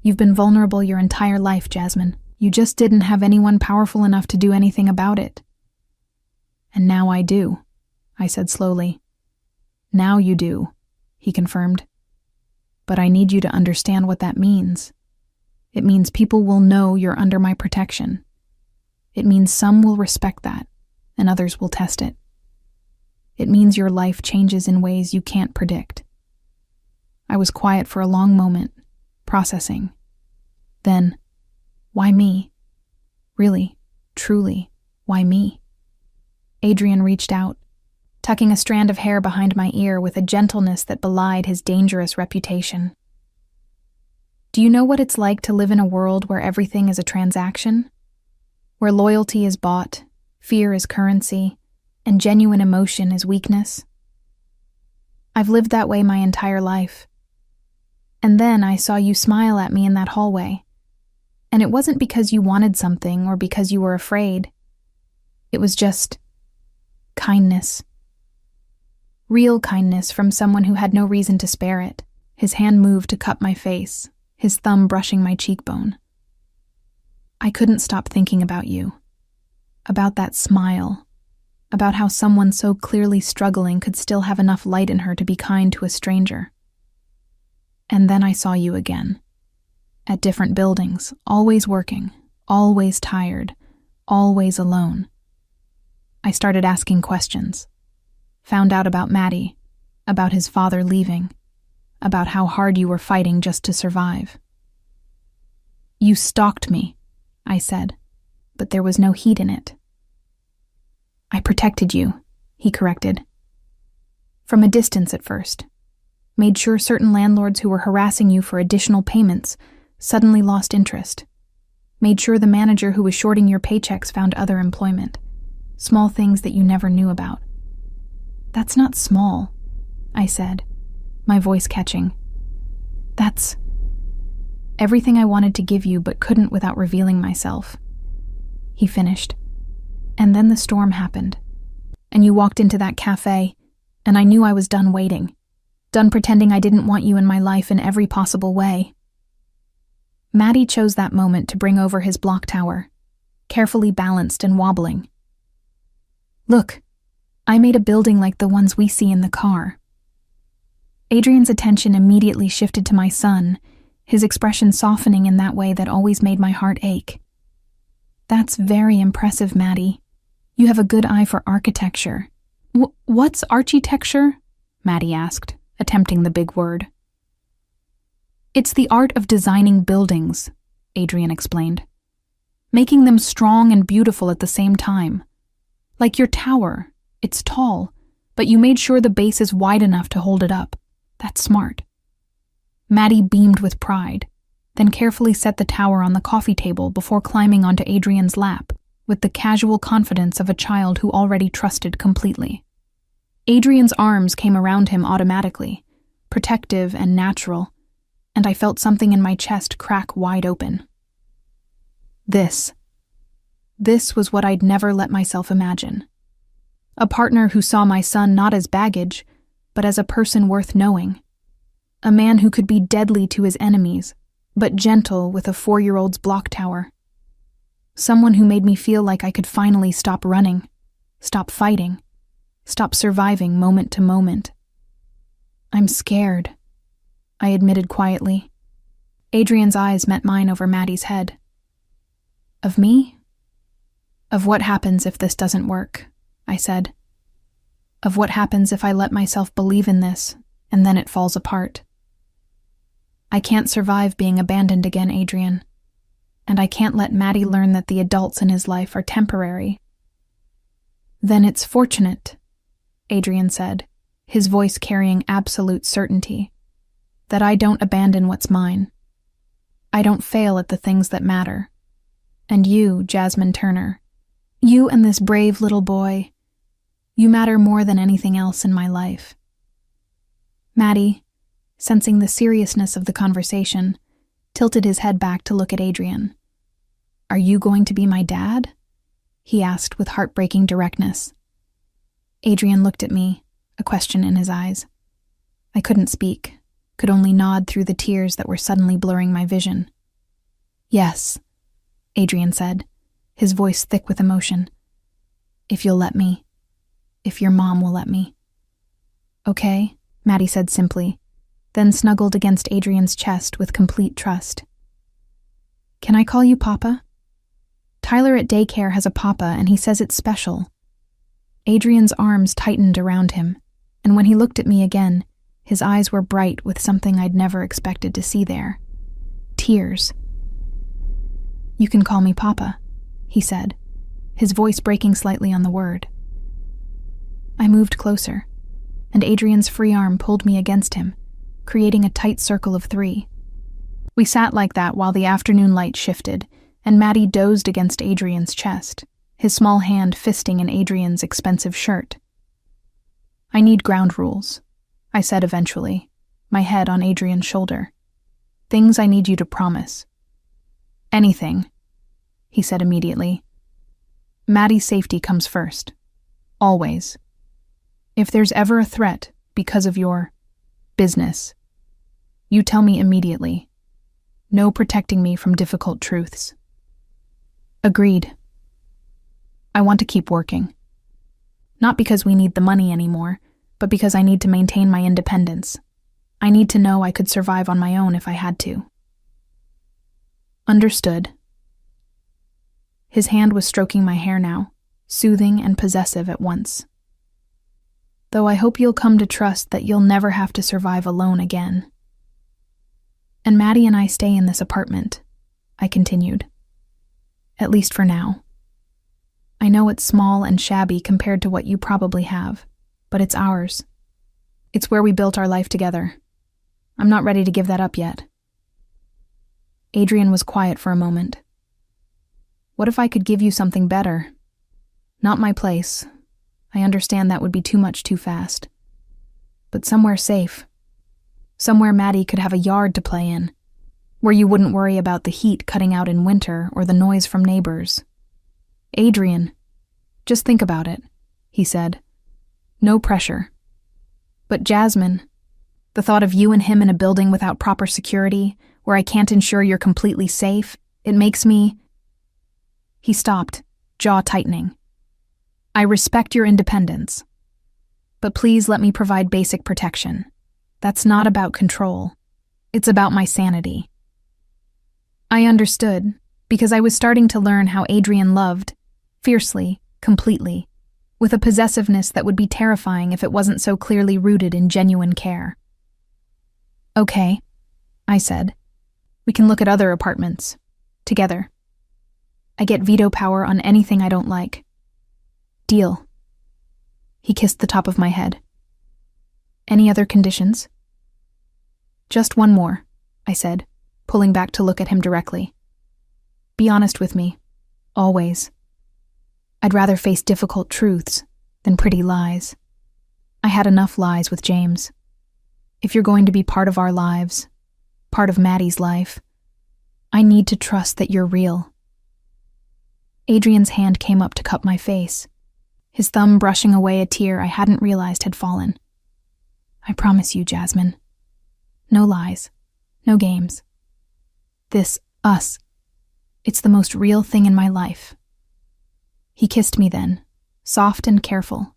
You've been vulnerable your entire life, Jasmine. You just didn't have anyone powerful enough to do anything about it. And now I do, I said slowly. Now you do, he confirmed. But I need you to understand what that means. It means people will know you're under my protection. It means some will respect that, and others will test it. It means your life changes in ways you can't predict. I was quiet for a long moment, processing. Then, why me? Really, truly, why me? Adrian reached out, tucking a strand of hair behind my ear with a gentleness that belied his dangerous reputation. Do you know what it's like to live in a world where everything is a transaction? Where loyalty is bought, fear is currency, and genuine emotion is weakness? I've lived that way my entire life. And then I saw you smile at me in that hallway. And it wasn't because you wanted something or because you were afraid. It was just kindness. Real kindness from someone who had no reason to spare it. His hand moved to cup my face, his thumb brushing my cheekbone. I couldn't stop thinking about you. About that smile. About how someone so clearly struggling could still have enough light in her to be kind to a stranger. And then I saw you again. At different buildings, always working, always tired, always alone. I started asking questions. Found out about Maddie, about his father leaving, about how hard you were fighting just to survive. You stalked me, I said, but there was no heat in it. "I protected you," he corrected. "From a distance at first. Made sure certain landlords who were harassing you for additional payments suddenly lost interest. Made sure the manager who was shorting your paychecks found other employment. Small things that you never knew about." "That's not small," I said, my voice catching. "That's everything I wanted to give you but couldn't without revealing myself," he finished. "And then the storm happened. And you walked into that cafe, and I knew I was done waiting. Done pretending I didn't want you in my life in every possible way." Maddie chose that moment to bring over his block tower, carefully balanced and wobbling. "Look, I made a building like the ones we see in the car." Adrian's attention immediately shifted to my son, his expression softening in that way that always made my heart ache. "That's very impressive, Maddie. You have a good eye for architecture." What's architecture?" Maddie asked, attempting the big word. "It's the art of designing buildings," Adrian explained. "Making them strong and beautiful at the same time. Like your tower, it's tall, but you made sure the base is wide enough to hold it up. That's smart." Maddie beamed with pride, then carefully set the tower on the coffee table before climbing onto Adrian's lap, with the casual confidence of a child who already trusted completely. Adrian's arms came around him automatically, protective and natural, and I felt something in my chest crack wide open. This was what I'd never let myself imagine. A partner who saw my son not as baggage, but as a person worth knowing. A man who could be deadly to his enemies, but gentle with a 4-year-old's block tower. Someone who made me feel like I could finally stop running, stop fighting, stop surviving moment to moment. "I'm scared," I admitted quietly. Adrian's eyes met mine over Maddie's head. "Of me? Of what happens if this doesn't work," I said. "Of what happens if I let myself believe in this, and then it falls apart. I can't survive being abandoned again, Adrian. And I can't let Maddie learn that the adults in his life are temporary." "Then it's fortunate," Adrian said, his voice carrying absolute certainty, "that I don't abandon what's mine. I don't fail at the things that matter. And you, Jasmine Turner, you and this brave little boy, you matter more than anything else in my life." Maddie, sensing the seriousness of the conversation, tilted his head back to look at Adrian. "Are you going to be my dad?" he asked with heartbreaking directness. Adrian looked at me, a question in his eyes. I couldn't speak, could only nod through the tears that were suddenly blurring my vision. "Yes," Adrian said, his voice thick with emotion. "If you'll let me. If your mom will let me." "Okay," Maddie said simply, then snuggled against Adrian's chest with complete trust. "Can I call you Papa? Tyler at daycare has a papa and he says it's special." Adrian's arms tightened around him, and when he looked at me again, his eyes were bright with something I'd never expected to see there. Tears. "You can call me Papa," he said, his voice breaking slightly on the word. I moved closer, and Adrian's free arm pulled me against him, creating a tight circle of 3. We sat like that while the afternoon light shifted, and Maddie dozed against Adrian's chest, his small hand fisting in Adrian's expensive shirt. "I need ground rules," I said eventually, my head on Adrian's shoulder. "Things I need you to promise." "Anything," he said immediately. "Maddie's safety comes first. Always. If there's ever a threat because of your business, you tell me immediately. No protecting me from difficult truths." "Agreed." "I want to keep working. Not because we need the money anymore, but because I need to maintain my independence. I need to know I could survive on my own if I had to." "Understood." His hand was stroking my hair now, soothing and possessive at once. "Though I hope you'll come to trust that you'll never have to survive alone again." "And Maddie and I stay in this apartment," I continued. "At least for now." I know it's small and shabby compared to what you probably have, but it's ours. It's where we built our life together. I'm not ready to give that up yet." Adrian was quiet for a moment. "What if I could give you something better? Not my place. I understand that would be too much too fast. But somewhere safe. Somewhere Maddie could have a yard to play in, where you wouldn't worry about the heat cutting out in winter or the noise from neighbors." "Adrian, just think about it," he said. "No pressure. But Jasmine, the thought of you and him in a building without proper security, where I can't ensure you're completely safe, it makes me—" He stopped, jaw tightening. "I respect your independence. But please let me provide basic protection. That's not about control. It's about my sanity." I understood, because I was starting to learn how Adrian loved, fiercely, completely, with a possessiveness that would be terrifying if it wasn't so clearly rooted in genuine care. "Okay," I said. "We can look at other apartments. Together. I get veto power on anything I don't like. Deal." He kissed the top of my head. "Any other conditions?" "Just one more," I said, pulling back to look at him directly. "Be honest with me. Always. I'd rather face difficult truths than pretty lies. I had enough lies with James. If you're going to be part of our lives, part of Maddie's life, I need to trust that you're real." Adrian's hand came up to cup my face, his thumb brushing away a tear I hadn't realized had fallen. "I promise you, Jasmine. No lies. No games. This, us. It's the most real thing in my life." He kissed me then, soft and careful,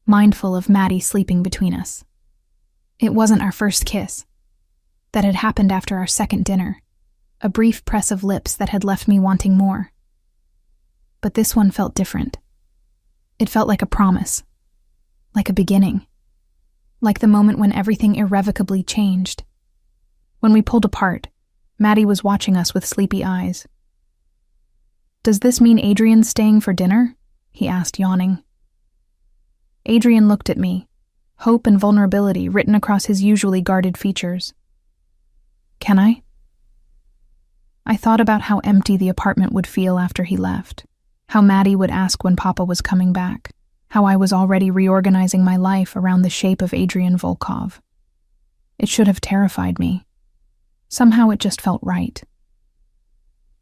mindful of Maddie sleeping between us. It wasn't our first kiss. That had happened after our second dinner, a brief press of lips that had left me wanting more. But this one felt different. It felt like a promise, like a beginning, like the moment when everything irrevocably changed. When we pulled apart, Maddie was watching us with sleepy eyes. "Does this mean Adrian's staying for dinner?" he asked, yawning. Adrian looked at me, hope and vulnerability written across his usually guarded features. "Can I?" I thought about how empty the apartment would feel after he left, how Maddie would ask when Papa was coming back, how I was already reorganizing my life around the shape of Adrian Volkov. It should have terrified me. Somehow it just felt right.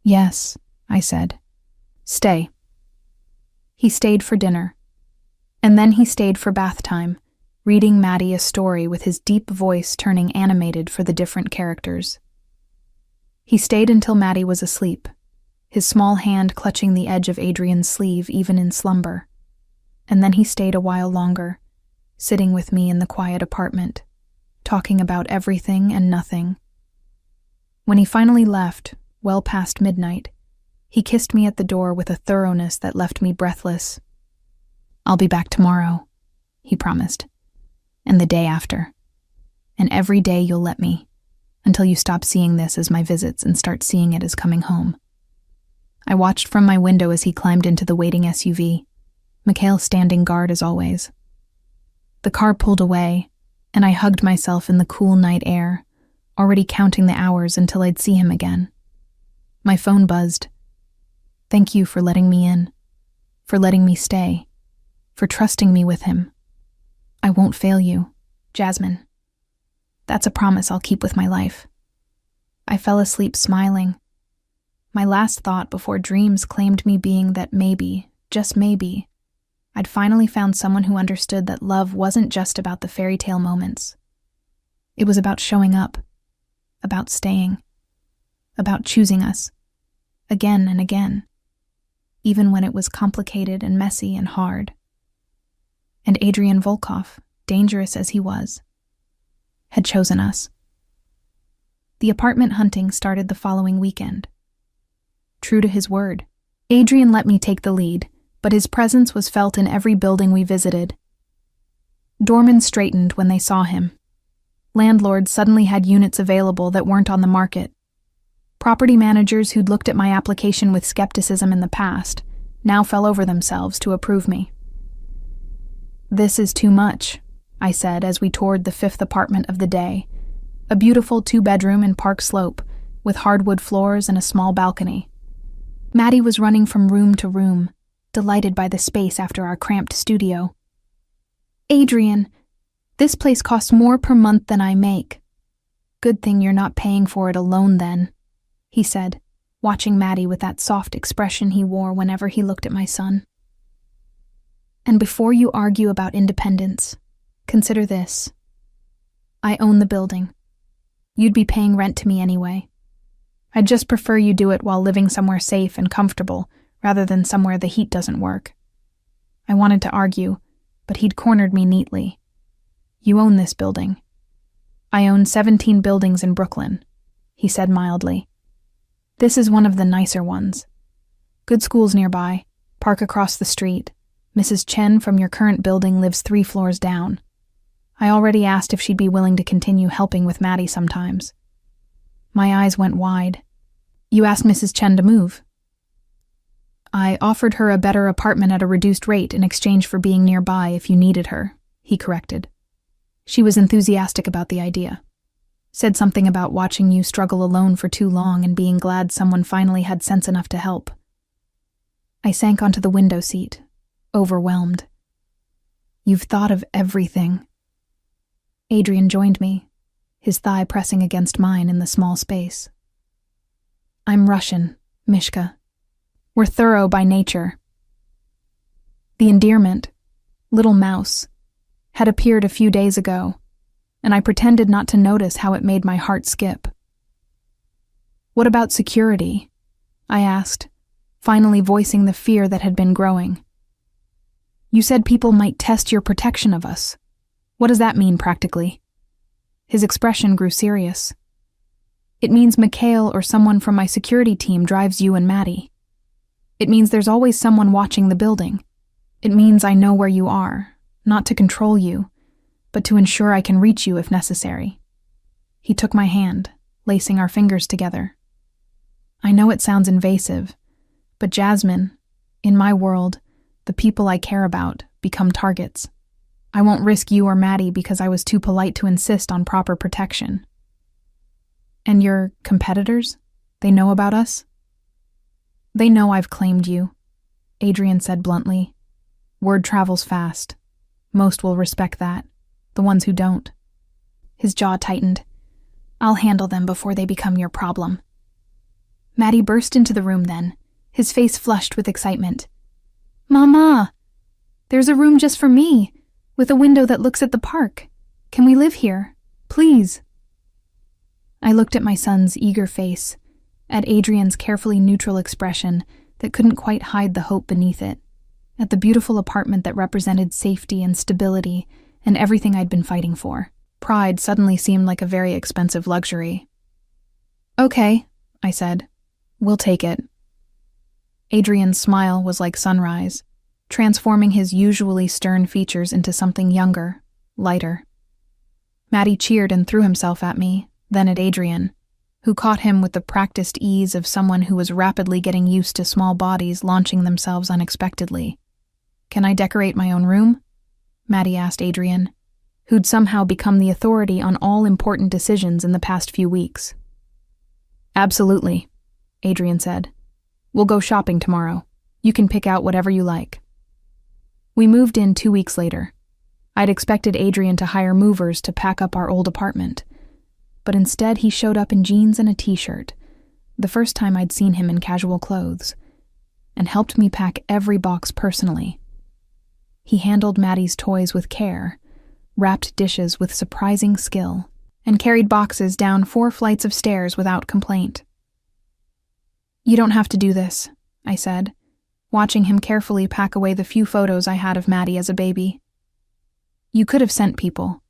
"Yes," I said. "Stay." He stayed for dinner. And then he stayed for bath time, reading Maddie a story with his deep voice turning animated for the different characters. He stayed until Maddie was asleep, his small hand clutching the edge of Adrian's sleeve even in slumber. And then he stayed a while longer, sitting with me in the quiet apartment, talking about everything and nothing. When he finally left, well past midnight, he kissed me at the door with a thoroughness that left me breathless. "I'll be back tomorrow," he promised, "and the day after. And every day you'll let me, until you stop seeing this as my visits and start seeing it as coming home." I watched from my window as he climbed into the waiting SUV, Mikhail standing guard as always. The car pulled away, and I hugged myself in the cool night air, already counting the hours until I'd see him again. My phone buzzed. "Thank you for letting me in, for letting me stay, for trusting me with him. I won't fail you, Jasmine. That's a promise I'll keep with my life." I fell asleep smiling. My last thought before dreams claimed me being that maybe, just maybe, I'd finally found someone who understood that love wasn't just about the fairy tale moments. It was about showing up, about staying, about choosing us, again and again, even when it was complicated and messy and hard. And Adrian Volkov, dangerous as he was, had chosen us. The apartment hunting started the following weekend. True to his word, Adrian let me take the lead, but his presence was felt in every building we visited. Doormen straightened when they saw him. Landlords suddenly had units available that weren't on the market. Property managers who'd looked at my application with skepticism in the past now fell over themselves to approve me. "This is too much," I said as we toured the 5th apartment of the day, a beautiful 2-bedroom in Park Slope with hardwood floors and a small balcony. Maddie was running from room to room, delighted by the space after our cramped studio. "Adrian, this place costs more per month than I make. Good thing you're not paying for it alone then," he said, watching Maddie with that soft expression he wore whenever he looked at my son. "And before you argue about independence, consider this. I own the building. You'd be paying rent to me anyway. I'd just prefer you do it while living somewhere safe and comfortable rather than somewhere the heat doesn't work." I wanted to argue, but he'd cornered me neatly. "You own this building." "I own 17 buildings in Brooklyn," he said mildly. "This is one of the nicer ones. Good schools nearby, park across the street. Mrs. Chen from your current building lives 3 floors down. I already asked if she'd be willing to continue helping with Maddie sometimes." My eyes went wide. "You asked Mrs. Chen to move?" "I offered her a better apartment at a reduced rate in exchange for being nearby if you needed her," he corrected. "She was enthusiastic about the idea. Said something about watching you struggle alone for too long and being glad someone finally had sense enough to help." I sank onto the window seat, overwhelmed. "You've thought of everything." Adrian joined me, his thigh pressing against mine in the small space. "I'm Russian, Mishka. We're thorough by nature." The endearment, little mouse, had appeared a few days ago, and I pretended not to notice how it made my heart skip. "What about security?" I asked, finally voicing the fear that had been growing. "You said people might test your protection of us. What does that mean practically?" His expression grew serious. "It means Mikhail or someone from my security team drives you and Maddie. It means there's always someone watching the building. It means I know where you are, not to control you, but to ensure I can reach you if necessary." He took my hand, lacing our fingers together. "I know it sounds invasive, but Jasmine, in my world, the people I care about become targets. I won't risk you or Maddie because I was too polite to insist on proper protection." "And your competitors? They know about us?" "They know I've claimed you," Adrian said bluntly. "Word travels fast. Most will respect that, the ones who don't." His jaw tightened. "I'll handle them before they become your problem." Maddie burst into the room then, his face flushed with excitement. "Mama! There's a room just for me, with a window that looks at the park. Can we live here? Please." I looked at my son's eager face, at Adrian's carefully neutral expression that couldn't quite hide the hope beneath it, at the beautiful apartment that represented safety and stability and everything I'd been fighting for. Pride suddenly seemed like a very expensive luxury. "Okay," I said. "We'll take it." Adrian's smile was like sunrise, transforming his usually stern features into something younger, lighter. Maddie cheered and threw himself at me, then at Adrian, who caught him with the practiced ease of someone who was rapidly getting used to small bodies launching themselves unexpectedly. "Can I decorate my own room?" Maddie asked Adrian, who'd somehow become the authority on all important decisions in the past few weeks. "Absolutely," Adrian said. "We'll go shopping tomorrow. You can pick out whatever you like." We moved in 2 weeks later. I'd expected Adrian to hire movers to pack up our old apartment, but instead he showed up in jeans and a t-shirt, the first time I'd seen him in casual clothes, and helped me pack every box personally. He handled Maddie's toys with care, wrapped dishes with surprising skill, and carried boxes down 4 flights of stairs without complaint. "You don't have to do this," I said, watching him carefully pack away the few photos I had of Maddie as a baby. "You could have sent people."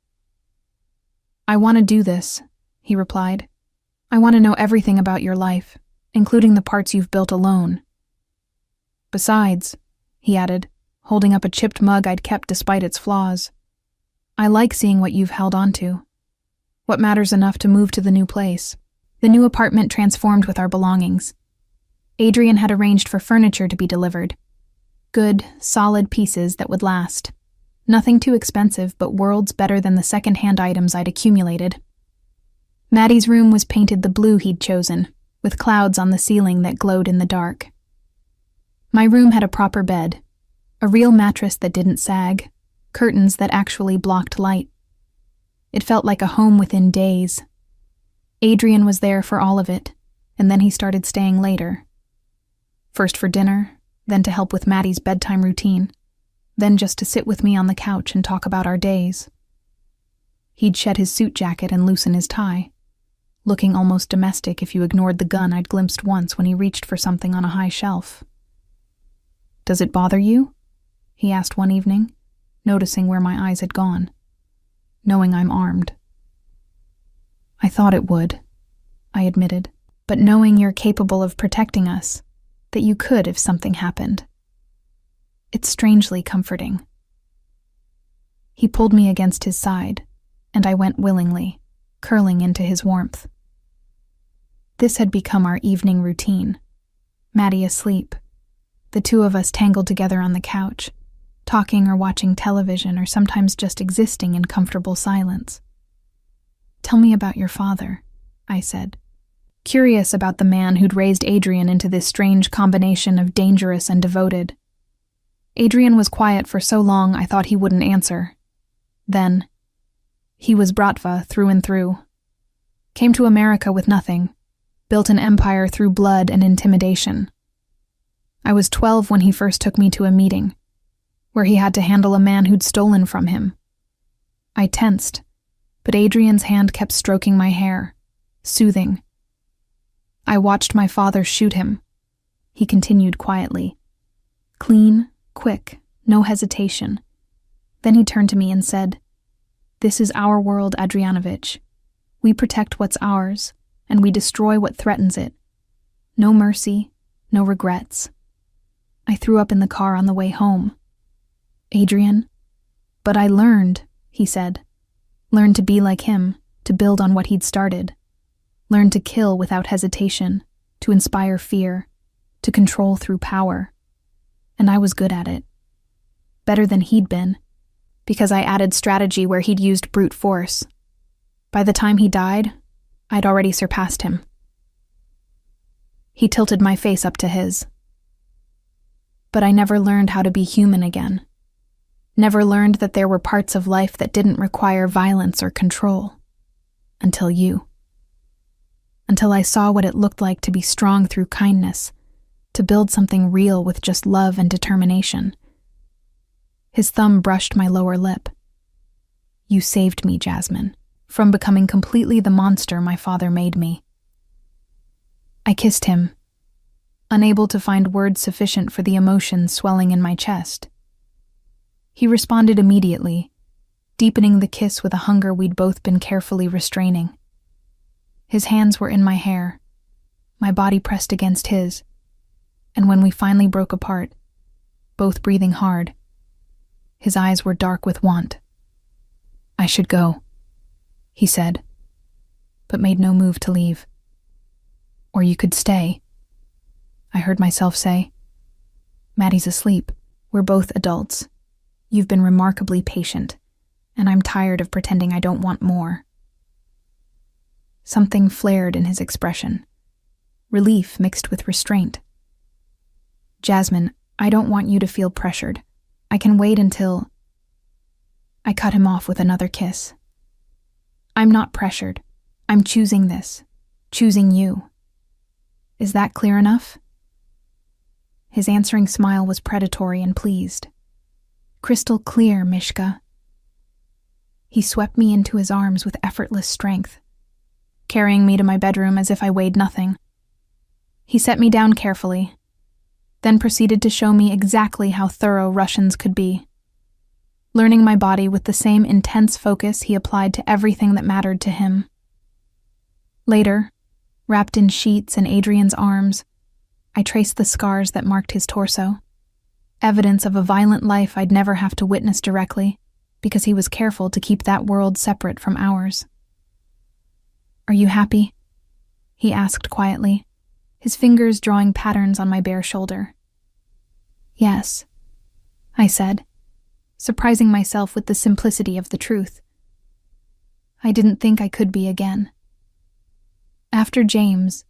"I want to do this," he replied. "I want to know everything about your life, including the parts you've built alone." "Besides," he added, holding up a chipped mug I'd kept despite its flaws, "I like seeing what you've held on to. What matters enough to move to the new place." The new apartment transformed with our belongings. Adrian had arranged for furniture to be delivered, Good, solid pieces that would last. Nothing too expensive, but worlds better than the second-hand items I'd accumulated. Maddie's room was painted the blue he'd chosen, with clouds on the ceiling that glowed in the dark. My room had a proper bed, a real mattress that didn't sag, curtains that actually blocked light. It felt like a home within days. Adrian was there for all of it, and then he started staying later. First for dinner, then to help with Maddie's bedtime routine, then just to sit with me on the couch and talk about our days. He'd shed his suit jacket and loosen his tie, looking almost domestic if you ignored the gun I'd glimpsed once when he reached for something on a high shelf. "Does it bother you?" he asked one evening, noticing where my eyes had gone, knowing I'm armed. "I thought it would," I admitted, "but knowing you're capable of protecting us, that you could if something happened. It's strangely comforting." He pulled me against his side, and I went willingly, curling into his warmth. This had become our evening routine. Maddie asleep, the two of us tangled together on the couch, talking or watching television or sometimes just existing in comfortable silence. "Tell me about your father," I said, curious about the man who'd raised Adrian into this strange combination of dangerous and devoted. Adrian was quiet for so long I thought he wouldn't answer. Then, he was Bratva through and through. Came to America with nothing, built an empire through blood and intimidation. I was 12 when he first took me to a meeting, where he had to handle a man who'd stolen from him. I tensed, but Adrian's hand kept stroking my hair, soothing. "I watched my father shoot him," he continued quietly. "Clean, quick, no hesitation." Then he turned to me and said, "This is our world, Adrianovich. We protect what's ours, and we destroy what threatens it. No mercy, no regrets." I threw up in the car on the way home. "Adrian?" "But I learned," he said. "Learned to be like him, to build on what he'd started. Learned to kill without hesitation, to inspire fear, to control through power. And I was good at it. Better than he'd been, because I added strategy where he'd used brute force. By the time he died, I'd already surpassed him." He tilted my face up to his. "But I never learned how to be human again. Never learned that there were parts of life that didn't require violence or control. Until you. Until I saw what it looked like to be strong through kindness, to build something real with just love and determination." His thumb brushed my lower lip. "You saved me, Jasmine, from becoming completely the monster my father made me." I kissed him, unable to find words sufficient for the emotion swelling in my chest. He responded immediately, deepening the kiss with a hunger we'd both been carefully restraining. His hands were in my hair, my body pressed against his, and when we finally broke apart, both breathing hard, his eyes were dark with want. "I should go," he said, but made no move to leave. "Or you could stay," I heard myself say. "Maddie's asleep. We're both adults. You've been remarkably patient, and I'm tired of pretending I don't want more." Something flared in his expression, relief mixed with restraint. "Jasmine, I don't want you to feel pressured. I can wait until—" I cut him off with another kiss. "I'm not pressured. I'm choosing this. Choosing you. Is that clear enough?" His answering smile was predatory and pleased. "Crystal clear, Mishka." He swept me into his arms with effortless strength, carrying me to my bedroom as if I weighed nothing. He set me down carefully, then proceeded to show me exactly how thorough Russians could be, learning my body with the same intense focus he applied to everything that mattered to him. Later, wrapped in sheets in Adrian's arms, I traced the scars that marked his torso, evidence of a violent life I'd never have to witness directly, because he was careful to keep that world separate from ours. "Are you happy?" he asked quietly, his fingers drawing patterns on my bare shoulder. "Yes," I said, surprising myself with the simplicity of the truth. I didn't think I could be again. After James,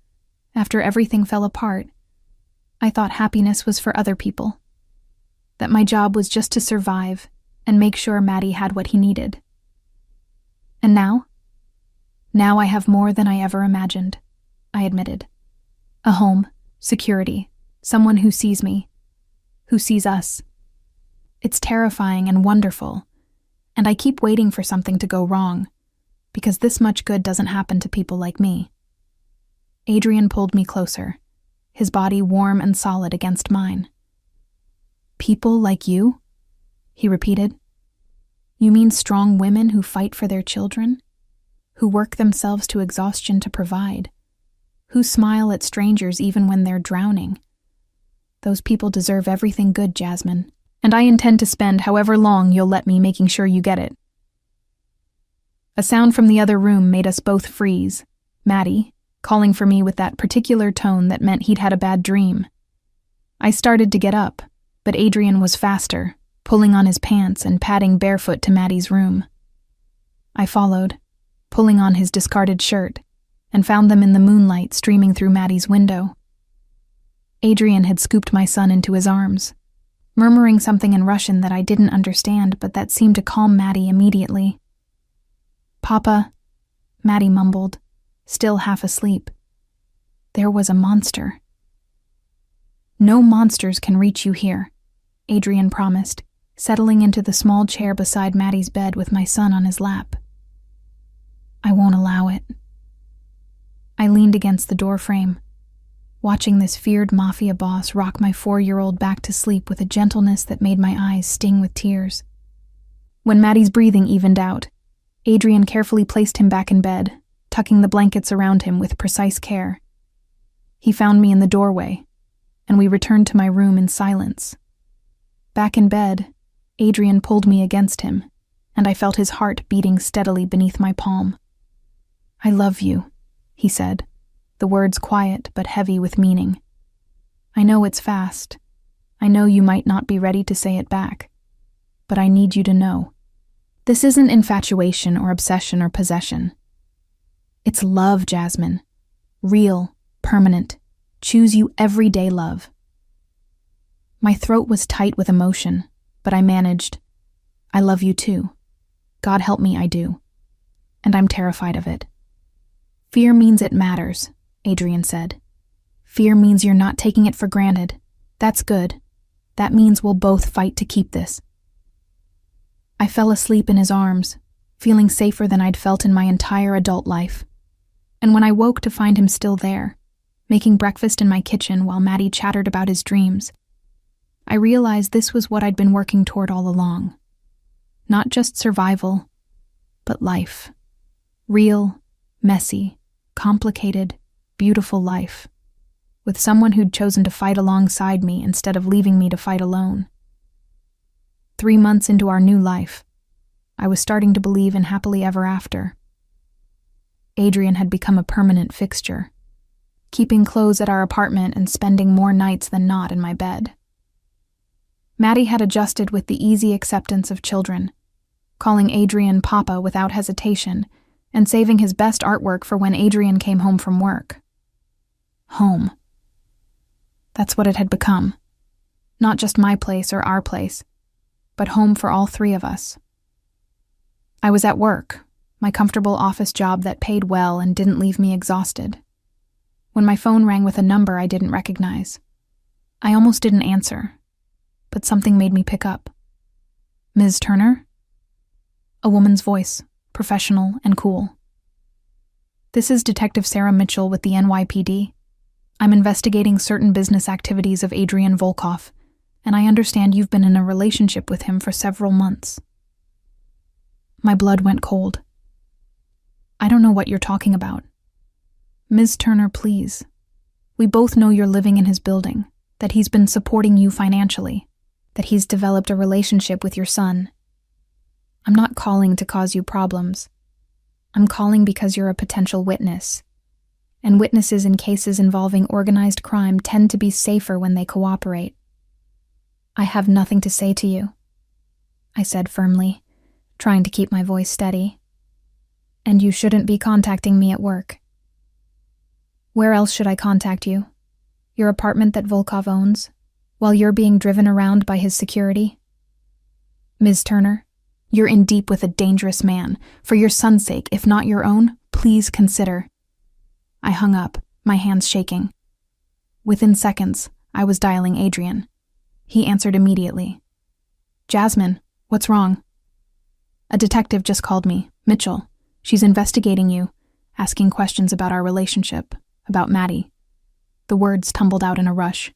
after everything fell apart, I thought happiness was for other people, that my job was just to survive and make sure Maddie had what he needed. And now? Now I have more than I ever imagined, I admitted. A home, security, someone who sees me, who sees us. It's terrifying and wonderful, and I keep waiting for something to go wrong, because this much good doesn't happen to people like me. Adrian pulled me closer, his body warm and solid against mine. People like you? He repeated. You mean strong women who fight for their children? Who work themselves to exhaustion to provide? Who smile at strangers even when they're drowning? Those people deserve everything good, Jasmine, and I intend to spend however long you'll let me making sure you get it. A sound from the other room made us both freeze. Maddie, calling for me with that particular tone that meant he'd had a bad dream. I started to get up, but Adrian was faster, pulling on his pants and padding barefoot to Maddie's room. I followed, pulling on his discarded shirt, and found them in the moonlight streaming through Maddie's window. Adrian had scooped my son into his arms, murmuring something in Russian that I didn't understand but that seemed to calm Maddie immediately. Papa, Maddie mumbled, still half asleep. There was a monster. No monsters can reach you here, Adrian promised, settling into the small chair beside Maddie's bed with my son on his lap. I won't allow it. I leaned against the doorframe, watching this feared Mafia boss rock my 4-year-old back to sleep with a gentleness that made my eyes sting with tears. When Maddie's breathing evened out, Adrian carefully placed him back in bed, tucking the blankets around him with precise care. He found me in the doorway, and we returned to my room in silence. Back in bed, Adrian pulled me against him, and I felt his heart beating steadily beneath my palm. I love you, he said, the words quiet but heavy with meaning. I know it's fast. I know you might not be ready to say it back, but I need you to know. This isn't infatuation or obsession or possession. It's love, Jasmine. Real, permanent, choose you everyday love. My throat was tight with emotion, but I managed. I love you too. God help me, I do. And I'm terrified of it. Fear means it matters, Adrian said. Fear means you're not taking it for granted. That's good. That means we'll both fight to keep this. I fell asleep in his arms, feeling safer than I'd felt in my entire adult life. And when I woke to find him still there, making breakfast in my kitchen while Maddie chattered about his dreams, I realized this was what I'd been working toward all along. Not just survival, but life. Real, messy, complicated, beautiful life, with someone who'd chosen to fight alongside me instead of leaving me to fight alone. 3 months into our new life, I was starting to believe in happily ever after. Adrian had become a permanent fixture, keeping clothes at our apartment and spending more nights than not in my bed. Maddie had adjusted with the easy acceptance of children, calling Adrian Papa without hesitation, and saving his best artwork for when Adrian came home from work. Home. That's what it had become. Not just my place or our place, but home for all 3 of us. I was at work, my comfortable office job that paid well and didn't leave me exhausted, when my phone rang with a number I didn't recognize. I almost didn't answer, but something made me pick up. Ms. Turner? A woman's voice, professional and cool. This is Detective Sarah Mitchell with the NYPD. I'm investigating certain business activities of Adrian Volkov, and I understand you've been in a relationship with him for several months. My blood went cold. I don't know what you're talking about. Ms. Turner, please. We both know you're living in his building, that he's been supporting you financially, that he's developed a relationship with your son. I'm not calling to cause you problems. I'm calling because you're a potential witness, and witnesses in cases involving organized crime tend to be safer when they cooperate. I have nothing to say to you, I said firmly, trying to keep my voice steady. And you shouldn't be contacting me at work. Where else should I contact you? Your apartment that Volkov owns, while you're being driven around by his security? Ms. Turner, you're in deep with a dangerous man. For your son's sake, if not your own, please consider. I hung up, my hands shaking. Within seconds, I was dialing Adrian. He answered immediately. Jasmine, what's wrong? A detective just called me, Mitchell. She's investigating you, asking questions about our relationship, about Maddie. The words tumbled out in a rush.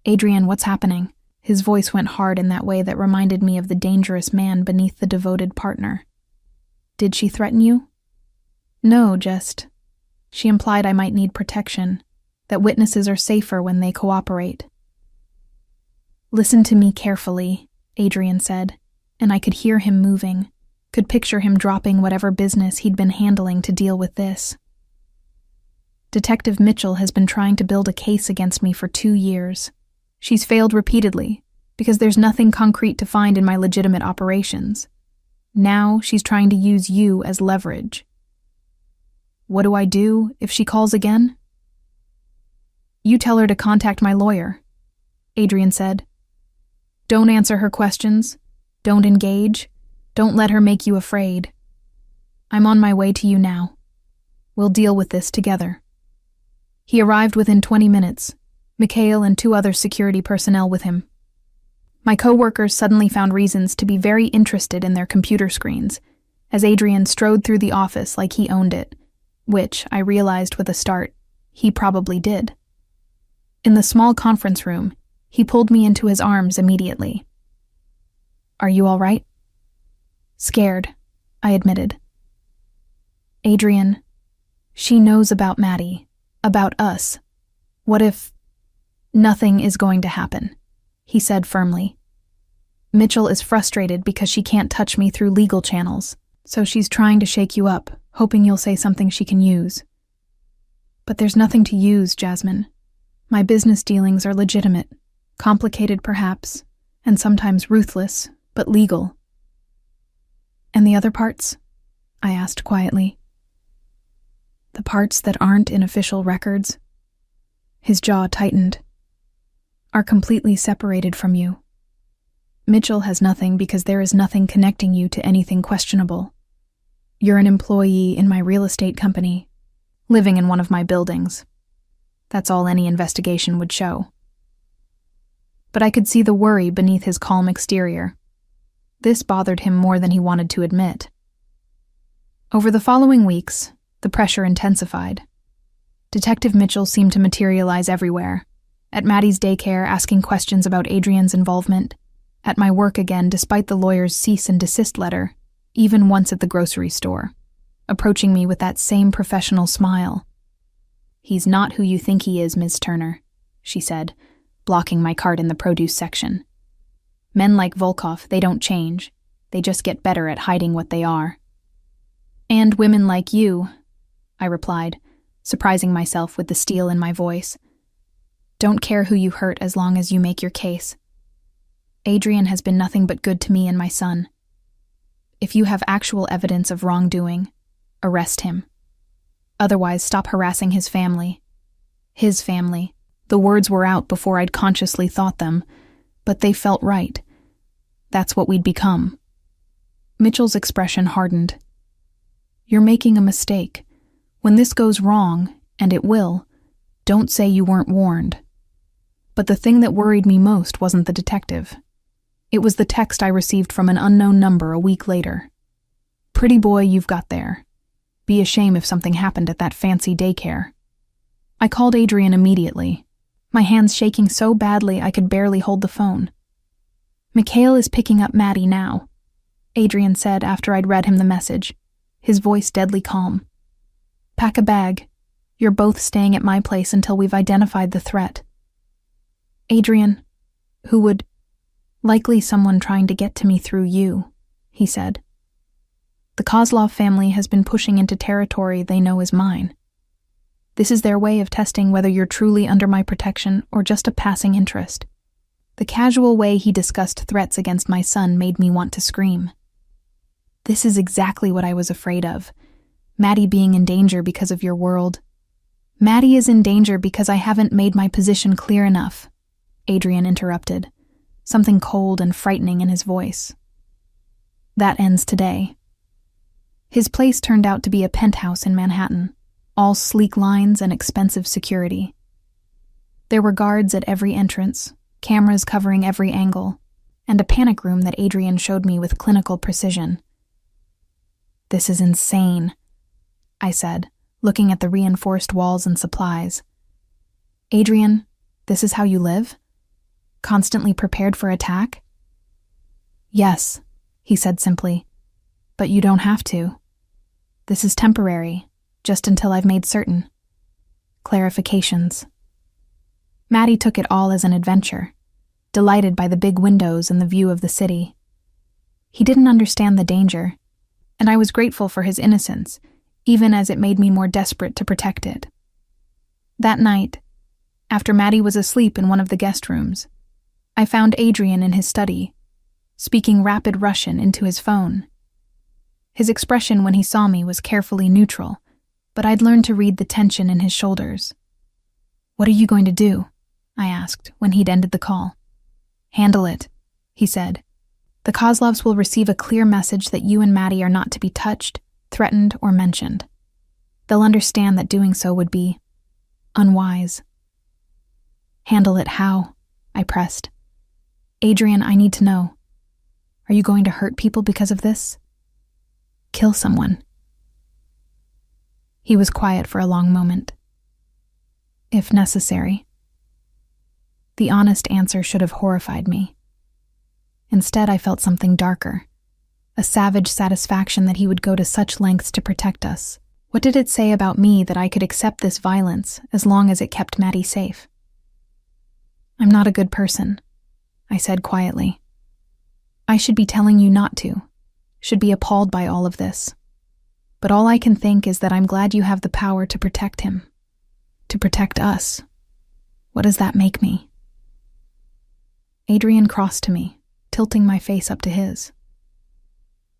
Adrian, what's happening? His voice went hard in that way that reminded me of the dangerous man beneath the devoted partner. Did she threaten you? No, just... She implied I might need protection, that witnesses are safer when they cooperate. Listen to me carefully, Adrian said, and I could hear him moving, could picture him dropping whatever business he'd been handling to deal with this. Detective Mitchell has been trying to build a case against me for 2 years. She's failed repeatedly, because there's nothing concrete to find in my legitimate operations. Now she's trying to use you as leverage. What do I do if she calls again? You tell her to contact my lawyer, Adrian said. Don't answer her questions. Don't engage. Don't let her make you afraid. I'm on my way to you now. We'll deal with this together. He arrived within 20 minutes, Mikhail and 2 other security personnel with him. My co-workers suddenly found reasons to be very interested in their computer screens, as Adrian strode through the office like he owned it, which, I realized with a start, he probably did. In the small conference room, he pulled me into his arms immediately. Are you all right? Scared, I admitted. Adrian, she knows about Maddie, about us. What if... Nothing is going to happen, he said firmly. Mitchell is frustrated because she can't touch me through legal channels, so she's trying to shake you up, hoping you'll say something she can use. But there's nothing to use, Jasmine. My business dealings are legitimate, complicated perhaps, and sometimes ruthless, but legal. And the other parts? I asked quietly. The parts that aren't in official records? His jaw tightened. Are completely separated from you. Mitchell has nothing because there is nothing connecting you to anything questionable. You're an employee in my real estate company, living in one of my buildings. That's all any investigation would show. But I could see the worry beneath his calm exterior. This bothered him more than he wanted to admit. Over the following weeks, the pressure intensified. Detective Mitchell seemed to materialize everywhere. At Maddie's daycare, asking questions about Adrian's involvement. At my work again, despite the lawyer's cease and desist letter. Even once at the grocery store, approaching me with that same professional smile. He's not who you think he is, Ms. Turner, she said, blocking my cart in the produce section. Men like Volkov, they don't change. They just get better at hiding what they are. And women like you, I replied, surprising myself with the steel in my voice. Don't care who you hurt as long as you make your case. Adrian has been nothing but good to me and my son. If you have actual evidence of wrongdoing, arrest him. Otherwise, stop harassing his family. His family. The words were out before I'd consciously thought them, but they felt right. That's what we'd become. Mitchell's expression hardened. You're making a mistake. When this goes wrong, and it will, don't say you weren't warned. But the thing that worried me most wasn't the detective. It was the text I received from an unknown number a week later. Pretty boy you've got there. Be a shame if something happened at that fancy daycare. I called Adrian immediately, my hands shaking so badly I could barely hold the phone. Mikhail is picking up Maddie now, Adrian said after I'd read him the message, his voice deadly calm. Pack a bag. You're both staying at my place until we've identified the threat. Adrian, who would... Likely someone trying to get to me through you, he said. The Kozlov family has been pushing into territory they know is mine. This is their way of testing whether you're truly under my protection or just a passing interest. The casual way he discussed threats against my son made me want to scream. This is exactly what I was afraid of. Maddie being in danger because of your world. Maddie is in danger because I haven't made my position clear enough, Adrian interrupted, something cold and frightening in his voice. That ends today. His place turned out to be a penthouse in Manhattan, all sleek lines and expensive security. There were guards at every entrance, cameras covering every angle, and a panic room that Adrian showed me with clinical precision. This is insane, I said, looking at the reinforced walls and supplies. Adrian, this is how you live? Constantly prepared for attack? Yes, he said simply, but you don't have to. This is temporary, just until I've made certain. Clarifications. Maddie took it all as an adventure, delighted by the big windows and the view of the city. He didn't understand the danger, and I was grateful for his innocence, even as it made me more desperate to protect it. That night, after Maddie was asleep in one of the guest rooms, I found Adrian in his study, speaking rapid Russian into his phone. His expression when he saw me was carefully neutral, but I'd learned to read the tension in his shoulders. What are you going to do? I asked when he'd ended the call. Handle it, he said. The Kozlovs will receive a clear message that you and Maddie are not to be touched, threatened, or mentioned. They'll understand that doing so would be unwise. Handle it how? I pressed. Adrian, I need to know. Are you going to hurt people because of this? Kill someone. He was quiet for a long moment. If necessary. The honest answer should have horrified me. Instead, I felt something darker, a savage satisfaction that he would go to such lengths to protect us. What did it say about me that I could accept this violence as long as it kept Maddie safe? I'm not a good person, I said quietly. I should be telling you not to, should be appalled by all of this. But all I can think is that I'm glad you have the power to protect him, to protect us. What does that make me? Adrian crossed to me, tilting my face up to his.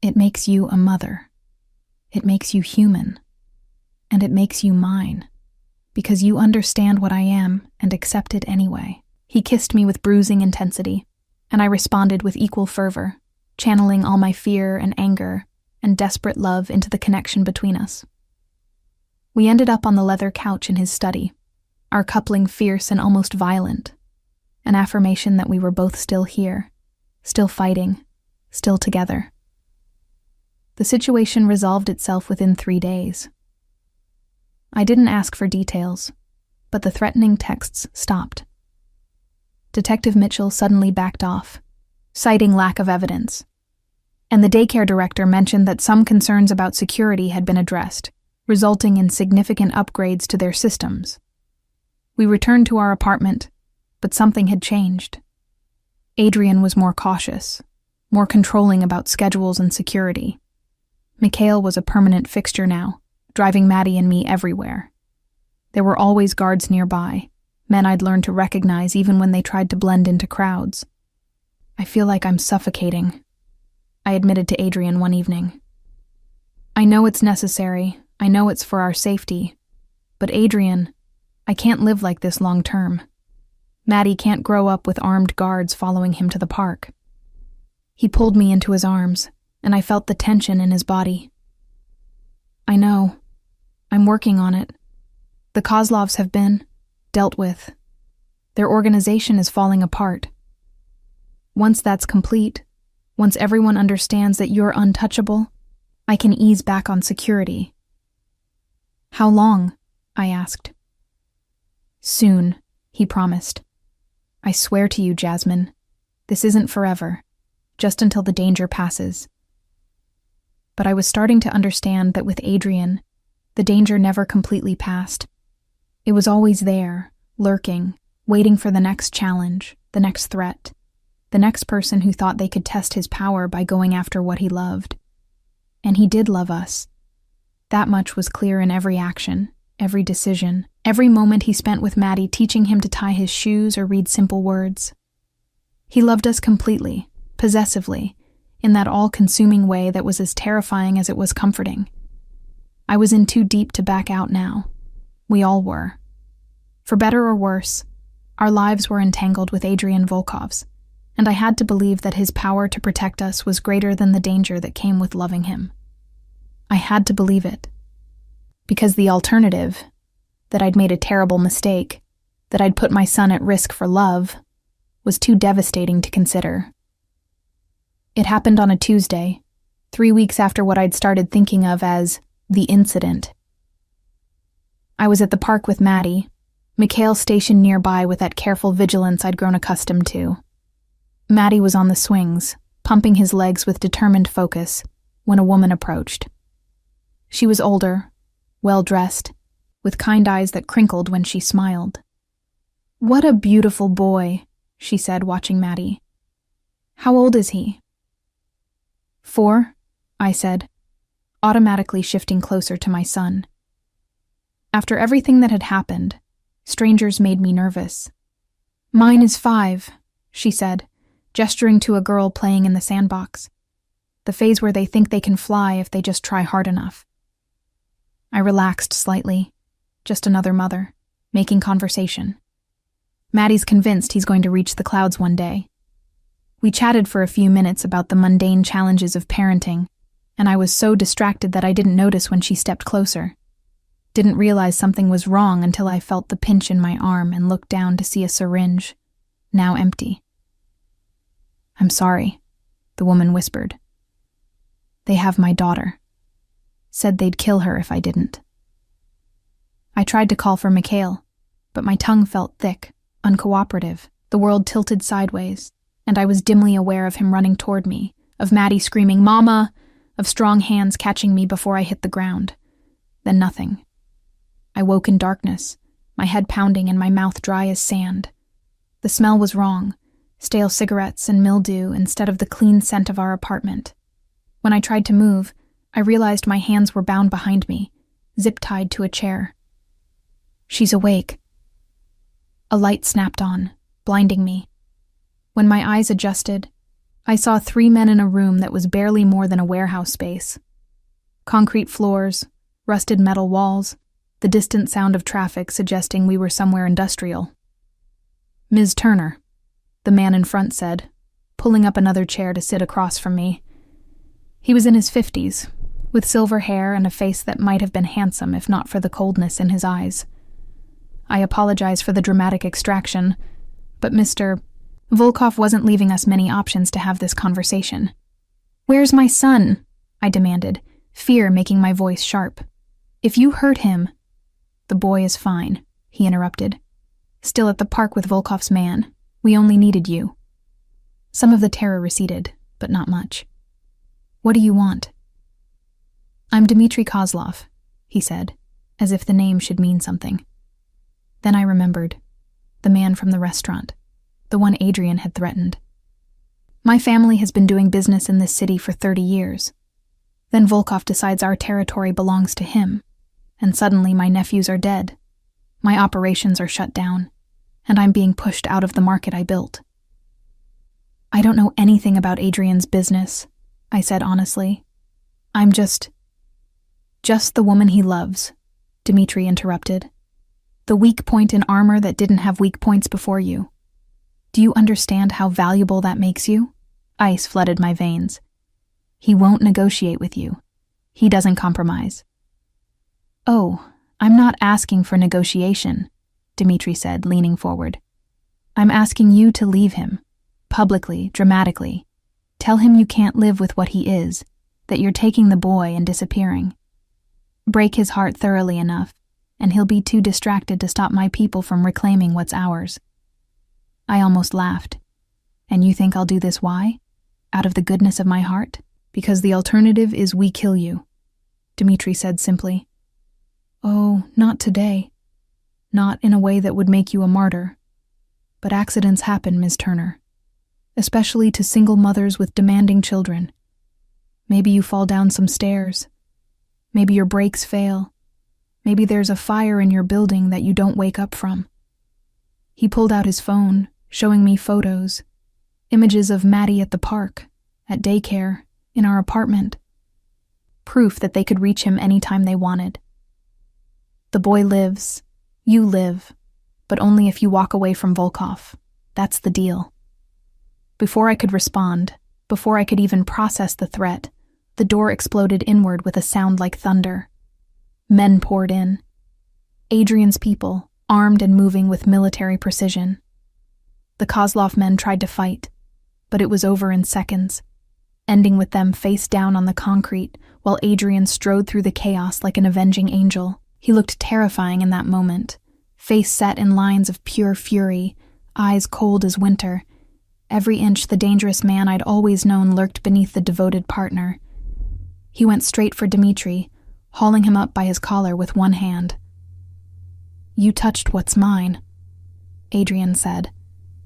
It makes you a mother. It makes you human. And it makes you mine, because you understand what I am and accept it anyway. He kissed me with bruising intensity, and I responded with equal fervor, channeling all my fear and anger and desperate love into the connection between us. We ended up on the leather couch in his study, our coupling fierce and almost violent, an affirmation that we were both still here, still fighting, still together. The situation resolved itself within 3 days. I didn't ask for details, but the threatening texts stopped. Detective Mitchell suddenly backed off, citing lack of evidence, and the daycare director mentioned that some concerns about security had been addressed, resulting in significant upgrades to their systems. We returned to our apartment, but something had changed. Adrian was more cautious, more controlling about schedules and security. Mikhail was a permanent fixture now, driving Maddie and me everywhere. There were always guards nearby, men I'd learned to recognize even when they tried to blend into crowds. I feel like I'm suffocating, I admitted to Adrian one evening. I know it's necessary, I know it's for our safety, but Adrian, I can't live like this long term. Maddie can't grow up with armed guards following him to the park. He pulled me into his arms, and I felt the tension in his body. I know. I'm working on it. The Kozlovs have been dealt with. Their organization is falling apart. Once that's complete, once everyone understands that you're untouchable, I can ease back on security. How long? I asked. Soon, he promised. I swear to you, Jasmine, this isn't forever, just until the danger passes. But I was starting to understand that with Adrian, the danger never completely passed. It was always there, lurking, waiting for the next challenge, the next threat, the next person who thought they could test his power by going after what he loved. And he did love us. That much was clear in every action, every decision, every moment he spent with Maddie teaching him to tie his shoes or read simple words. He loved us completely, possessively, in that all-consuming way that was as terrifying as it was comforting. I was in too deep to back out now. We all were. For better or worse, our lives were entangled with Adrian Volkov's, and I had to believe that his power to protect us was greater than the danger that came with loving him. I had to believe it. Because the alternative, that I'd made a terrible mistake, that I'd put my son at risk for love, was too devastating to consider. It happened on a Tuesday, 3 weeks after what I'd started thinking of as the incident. I was at the park with Maddie, Mikhail stationed nearby with that careful vigilance I'd grown accustomed to. Maddie was on the swings, pumping his legs with determined focus, when a woman approached. She was older, well-dressed, with kind eyes that crinkled when she smiled. "What a beautiful boy," she said, watching Maddie. "How old is he?" 4, I said, automatically shifting closer to my son. After everything that had happened, strangers made me nervous. "Mine is 5, she said, gesturing to a girl playing in the sandbox. The phase where they think they can fly if they just try hard enough. I relaxed slightly. Just another mother, making conversation. Maddie's convinced he's going to reach the clouds one day. We chatted for a few minutes about the mundane challenges of parenting, and I was so distracted that I didn't notice when she stepped closer. Didn't realize something was wrong until I felt the pinch in my arm and looked down to see a syringe, now empty. "I'm sorry," the woman whispered. "They have my daughter. Said they'd kill her if I didn't." I tried to call for Mikhail, but my tongue felt thick, uncooperative. The world tilted sideways, and I was dimly aware of him running toward me, of Maddie screaming, "Mama!" of strong hands catching me before I hit the ground. Then nothing. I woke in darkness, my head pounding and my mouth dry as sand. The smell was wrong, stale cigarettes and mildew instead of the clean scent of our apartment. When I tried to move, I realized my hands were bound behind me, zip-tied to a chair. "She's awake." A light snapped on, blinding me. When my eyes adjusted, I saw 3 men in a room that was barely more than a warehouse space. Concrete floors, rusted metal walls, the distant sound of traffic suggesting we were somewhere industrial. "Ms. Turner," the man in front said, pulling up another chair to sit across from me. He was in his 50s, with silver hair and a face that might have been handsome if not for the coldness in his eyes. I apologize for the dramatic extraction, but Mr. Volkov wasn't leaving us many options to have this conversation. "Where's my son?" I demanded, fear making my voice sharp. "If you hurt him—" "The boy is fine," he interrupted. "Still at the park with Volkov's man. We only needed you." Some of the terror receded, but not much. "What do you want?" "I'm Dmitry Kozlov," he said, as if the name should mean something. Then I remembered. The man from the restaurant. The one Adrian had threatened. "My family has been doing business in this city for 30 years. Then Volkov decides our territory belongs to him, and suddenly my nephews are dead. My operations are shut down, and I'm being pushed out of the market I built." "I don't know anything about Adrian's business," I said honestly. "I'm just the woman he loves," Dmitry interrupted. "The weak point in armor that didn't have weak points before you. Do you understand how valuable that makes you?" Ice flooded my veins. "He won't negotiate with you. He doesn't compromise." "Oh, I'm not asking for negotiation," Dmitry said, leaning forward. "I'm asking you to leave him, publicly, dramatically. Tell him you can't live with what he is, that you're taking the boy and disappearing. Break his heart thoroughly enough, and he'll be too distracted to stop my people from reclaiming what's ours." I almost laughed. "And you think I'll do this why? Out of the goodness of my heart? Because the alternative is we kill you," Dmitry said simply. "Oh, not today. Not in a way that would make you a martyr. But accidents happen, Ms. Turner. Especially to single mothers with demanding children. Maybe you fall down some stairs. Maybe your brakes fail. Maybe there's a fire in your building that you don't wake up from." He pulled out his phone, showing me photos. Images of Maddie at the park, at daycare, in our apartment. Proof that they could reach him anytime they wanted. The boy lives. You live. But only if you walk away from Volkov. That's the deal. Before I could respond, before I could even process the threat, the door exploded inward with a sound like thunder. Men poured in. Adrian's people, armed and moving with military precision. The Kozlov men tried to fight, but it was over in seconds, ending with them face down on the concrete while Adrian strode through the chaos like an avenging angel. He looked terrifying in that moment, face set in lines of pure fury, eyes cold as winter. Every inch the dangerous man I'd always known lurked beneath the devoted partner. He went straight for Dmitri, hauling him up by his collar with one hand. "You touched what's mine," Adrian said,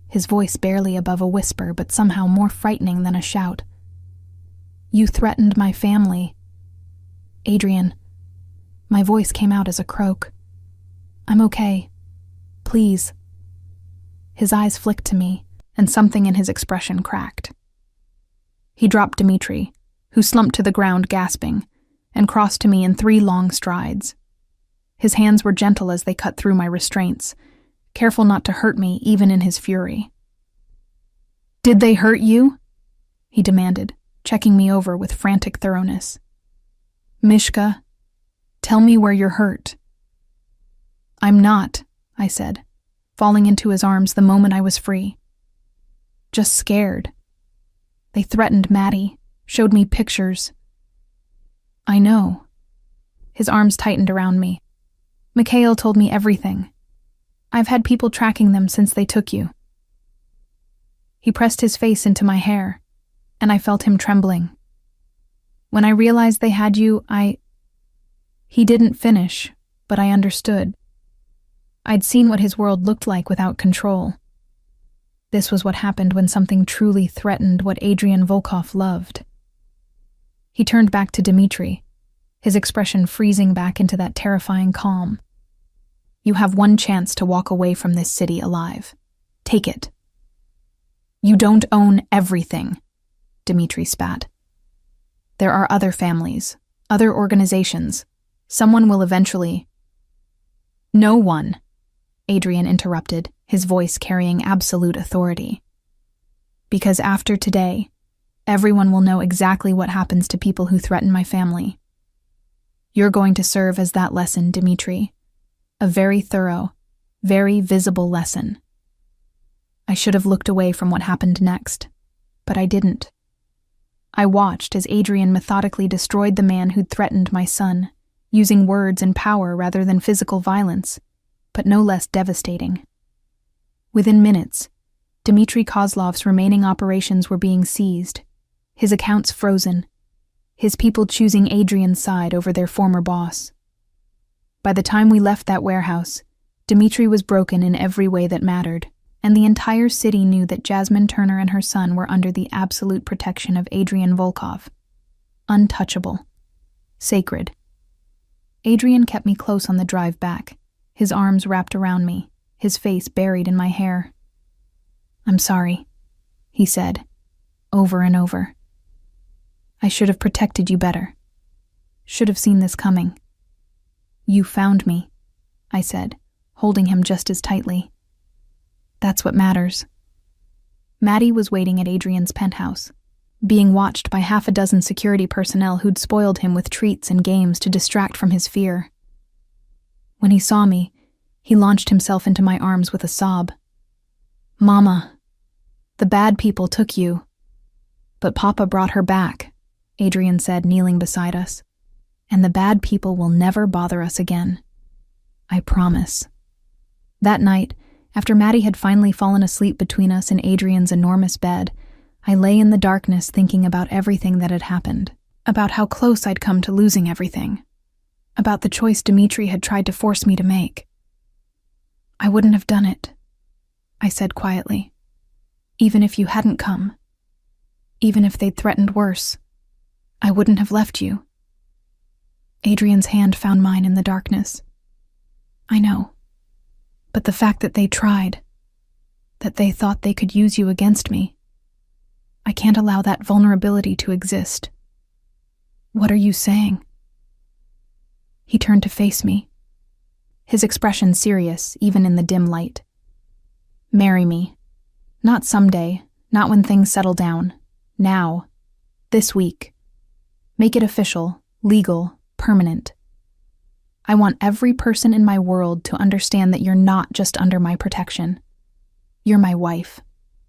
his voice barely above a whisper but somehow more frightening than a shout. "You threatened my family." "Adrian," my voice came out as a croak. "I'm okay. Please." His eyes flicked to me, and something in his expression cracked. He dropped Dmitri, who slumped to the ground gasping, and crossed to me in 3 long strides. His hands were gentle as they cut through my restraints, careful not to hurt me even in his fury. "Did they hurt you?" he demanded, checking me over with frantic thoroughness. "Mishka, tell me where you're hurt." "I'm not," I said, falling into his arms the moment I was free. "Just scared. They threatened Maddie, showed me pictures." "I know." His arms tightened around me. "Mikhail told me everything. I've had people tracking them since they took you." He pressed his face into my hair, and I felt him trembling. "When I realized they had you, He didn't finish, but I understood. I'd seen what his world looked like without control. This was what happened when something truly threatened what Adrian Volkov loved." He turned back to Dmitri, his expression freezing back into that terrifying calm. "You have one chance to walk away from this city alive. Take it." "You don't own everything," Dmitri spat. "There are other families, other organizations. Someone will eventually—" "No one," Adrian interrupted, his voice carrying absolute authority. "Because after today, everyone will know exactly what happens to people who threaten my family. You're going to serve as that lesson, Dmitri. A very thorough, very visible lesson." I should have looked away from what happened next, but I didn't. I watched as Adrian methodically destroyed the man who'd threatened my son, using words and power rather than physical violence, but no less devastating. Within minutes, Dmitri Kozlov's remaining operations were being seized, his accounts frozen, his people choosing Adrian's side over their former boss. By the time we left that warehouse, Dmitri was broken in every way that mattered, and the entire city knew that Jasmine Turner and her son were under the absolute protection of Adrian Volkov. Untouchable. Sacred. Adrian kept me close on the drive back, his arms wrapped around me, his face buried in my hair. "I'm sorry," he said, over and over. "I should have protected you better. Should have seen this coming." "You found me," I said, holding him just as tightly. "That's what matters." Maddie was waiting at Adrian's penthouse, being watched by 6 security personnel who'd spoiled him with treats and games to distract from his fear. When he saw me, he launched himself into my arms with a sob. "Mama, the bad people took you." "But Papa brought her back," Adrian said, kneeling beside us. "And the bad people will never bother us again. I promise." That night, after Maddie had finally fallen asleep between us in Adrian's enormous bed, I lay in the darkness thinking about everything that had happened, about how close I'd come to losing everything, about the choice Dmitri had tried to force me to make. "I wouldn't have done it," I said quietly. "Even if you hadn't come. Even if they'd threatened worse. I wouldn't have left you." Adrian's hand found mine in the darkness. "I know. But the fact that they tried, that they thought they could use you against me, I can't allow that vulnerability to exist. What are you saying? He turned to face me, his expression serious even in the dim light. Marry me. Not someday, not when things settle down. Now. This week. Make it official, legal, permanent. I want every person in my world to understand that you're not just under my protection. You're my wife,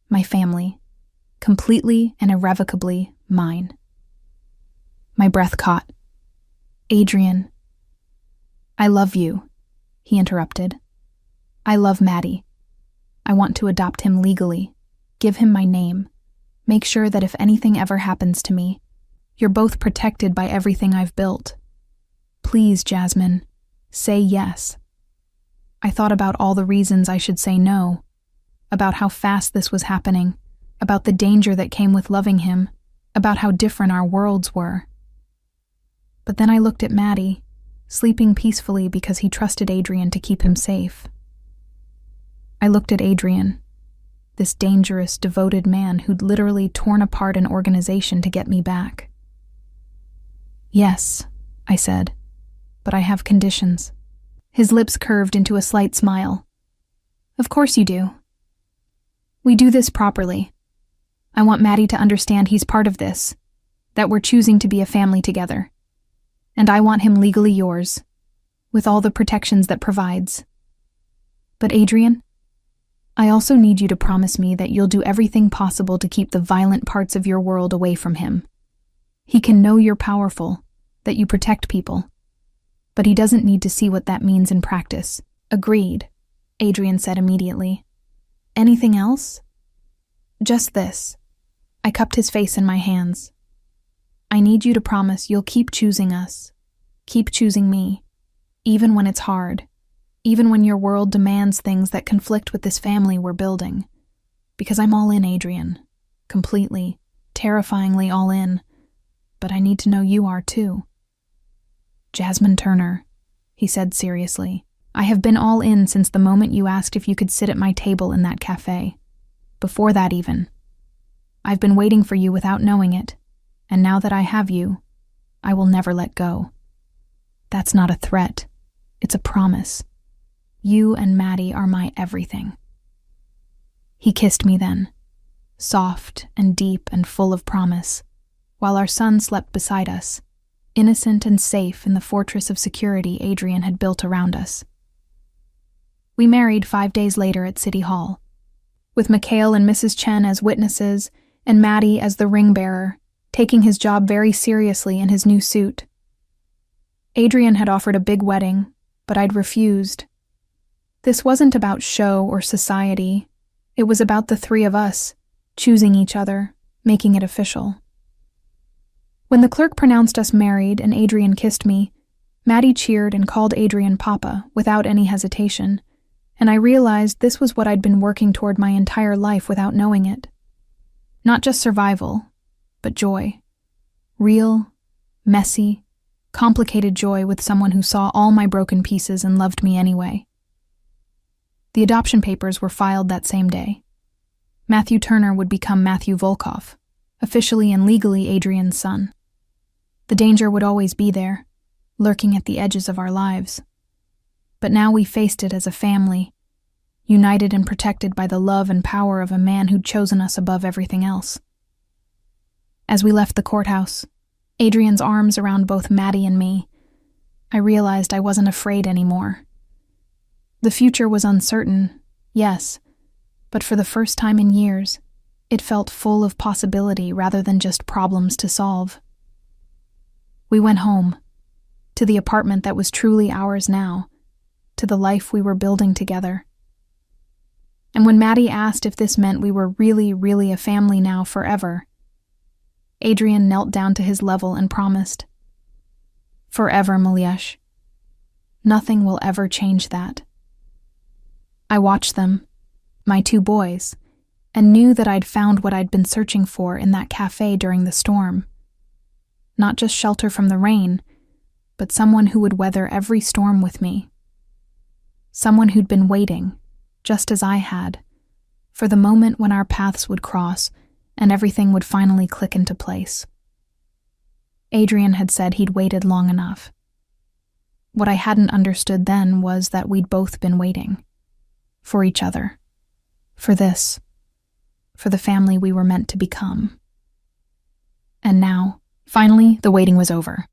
my family, completely and irrevocably mine. My breath caught. Adrian. I love you, he interrupted. I love Maddie. I want to adopt him legally, give him my name, make sure that if anything ever happens to me, you're both protected by everything I've built. Please, Jasmine, say yes. I thought about all the reasons I should say no, about how fast this was happening, about the danger that came with loving him, about how different our worlds were. But then I looked at Maddie, sleeping peacefully because he trusted Adrian to keep him safe. I looked at Adrian, this dangerous, devoted man who'd literally torn apart an organization to get me back. Yes, I said, but I have conditions. His lips curved into a slight smile. Of course you do. We do this properly. I want Maddie to understand he's part of this, that we're choosing to be a family together. And I want him legally yours, with all the protections that provides. But Adrian, I also need you to promise me that you'll do everything possible to keep the violent parts of your world away from him. He can know you're powerful, that you protect people, but he doesn't need to see what that means in practice. Agreed, Adrian said immediately. Anything else? Just this. I cupped his face in my hands. I need you to promise you'll keep choosing us, keep choosing me, even when it's hard, even when your world demands things that conflict with this family we're building. Because I'm all in, Adrian. Completely, terrifyingly all in. But I need to know you are too. Jasmine Turner, he said seriously, I have been all in since the moment you asked if you could sit at my table in that cafe. Before that even. I've been waiting for you without knowing it. And now that I have you, I will never let go. That's not a threat. It's a promise. You and Maddie are my everything. He kissed me then, soft and deep and full of promise, while our son slept beside us, innocent and safe in the fortress of security Adrian had built around us. We married 5 days later at City Hall, with Mikhail and Mrs. Chen as witnesses and Maddie as the ring bearer, taking his job very seriously in his new suit. Adrian had offered a big wedding, but I'd refused. This wasn't about show or society. It was about the three of us, choosing each other, making it official. When the clerk pronounced us married and Adrian kissed me, Maddie cheered and called Adrian Papa without any hesitation, and I realized this was what I'd been working toward my entire life without knowing it. Not just survival, but joy. Real, messy, complicated joy with someone who saw all my broken pieces and loved me anyway. The adoption papers were filed that same day. Matthew Turner would become Matthew Volkov, officially and legally Adrian's son. The danger would always be there, lurking at the edges of our lives. But now we faced it as a family, united and protected by the love and power of a man who'd chosen us above everything else. As we left the courthouse, Adrian's arms around both Maddie and me, I realized I wasn't afraid anymore. The future was uncertain, yes, but for the first time in years, it felt full of possibility rather than just problems to solve. We went home, to the apartment that was truly ours now, to the life we were building together. And when Maddie asked if this meant we were really, really a family now forever, Adrian knelt down to his level and promised, "Forever, Maliesh. Nothing will ever change that." I watched them, my 2 boys, and knew that I'd found what I'd been searching for in that cafe during the storm. Not just shelter from the rain, but someone who would weather every storm with me. Someone who'd been waiting, just as I had, for the moment when our paths would cross and everything would finally click into place. Adrian had said he'd waited long enough. What I hadn't understood then was that we'd both been waiting. For each other. For this. For the family we were meant to become. And now, finally, the waiting was over.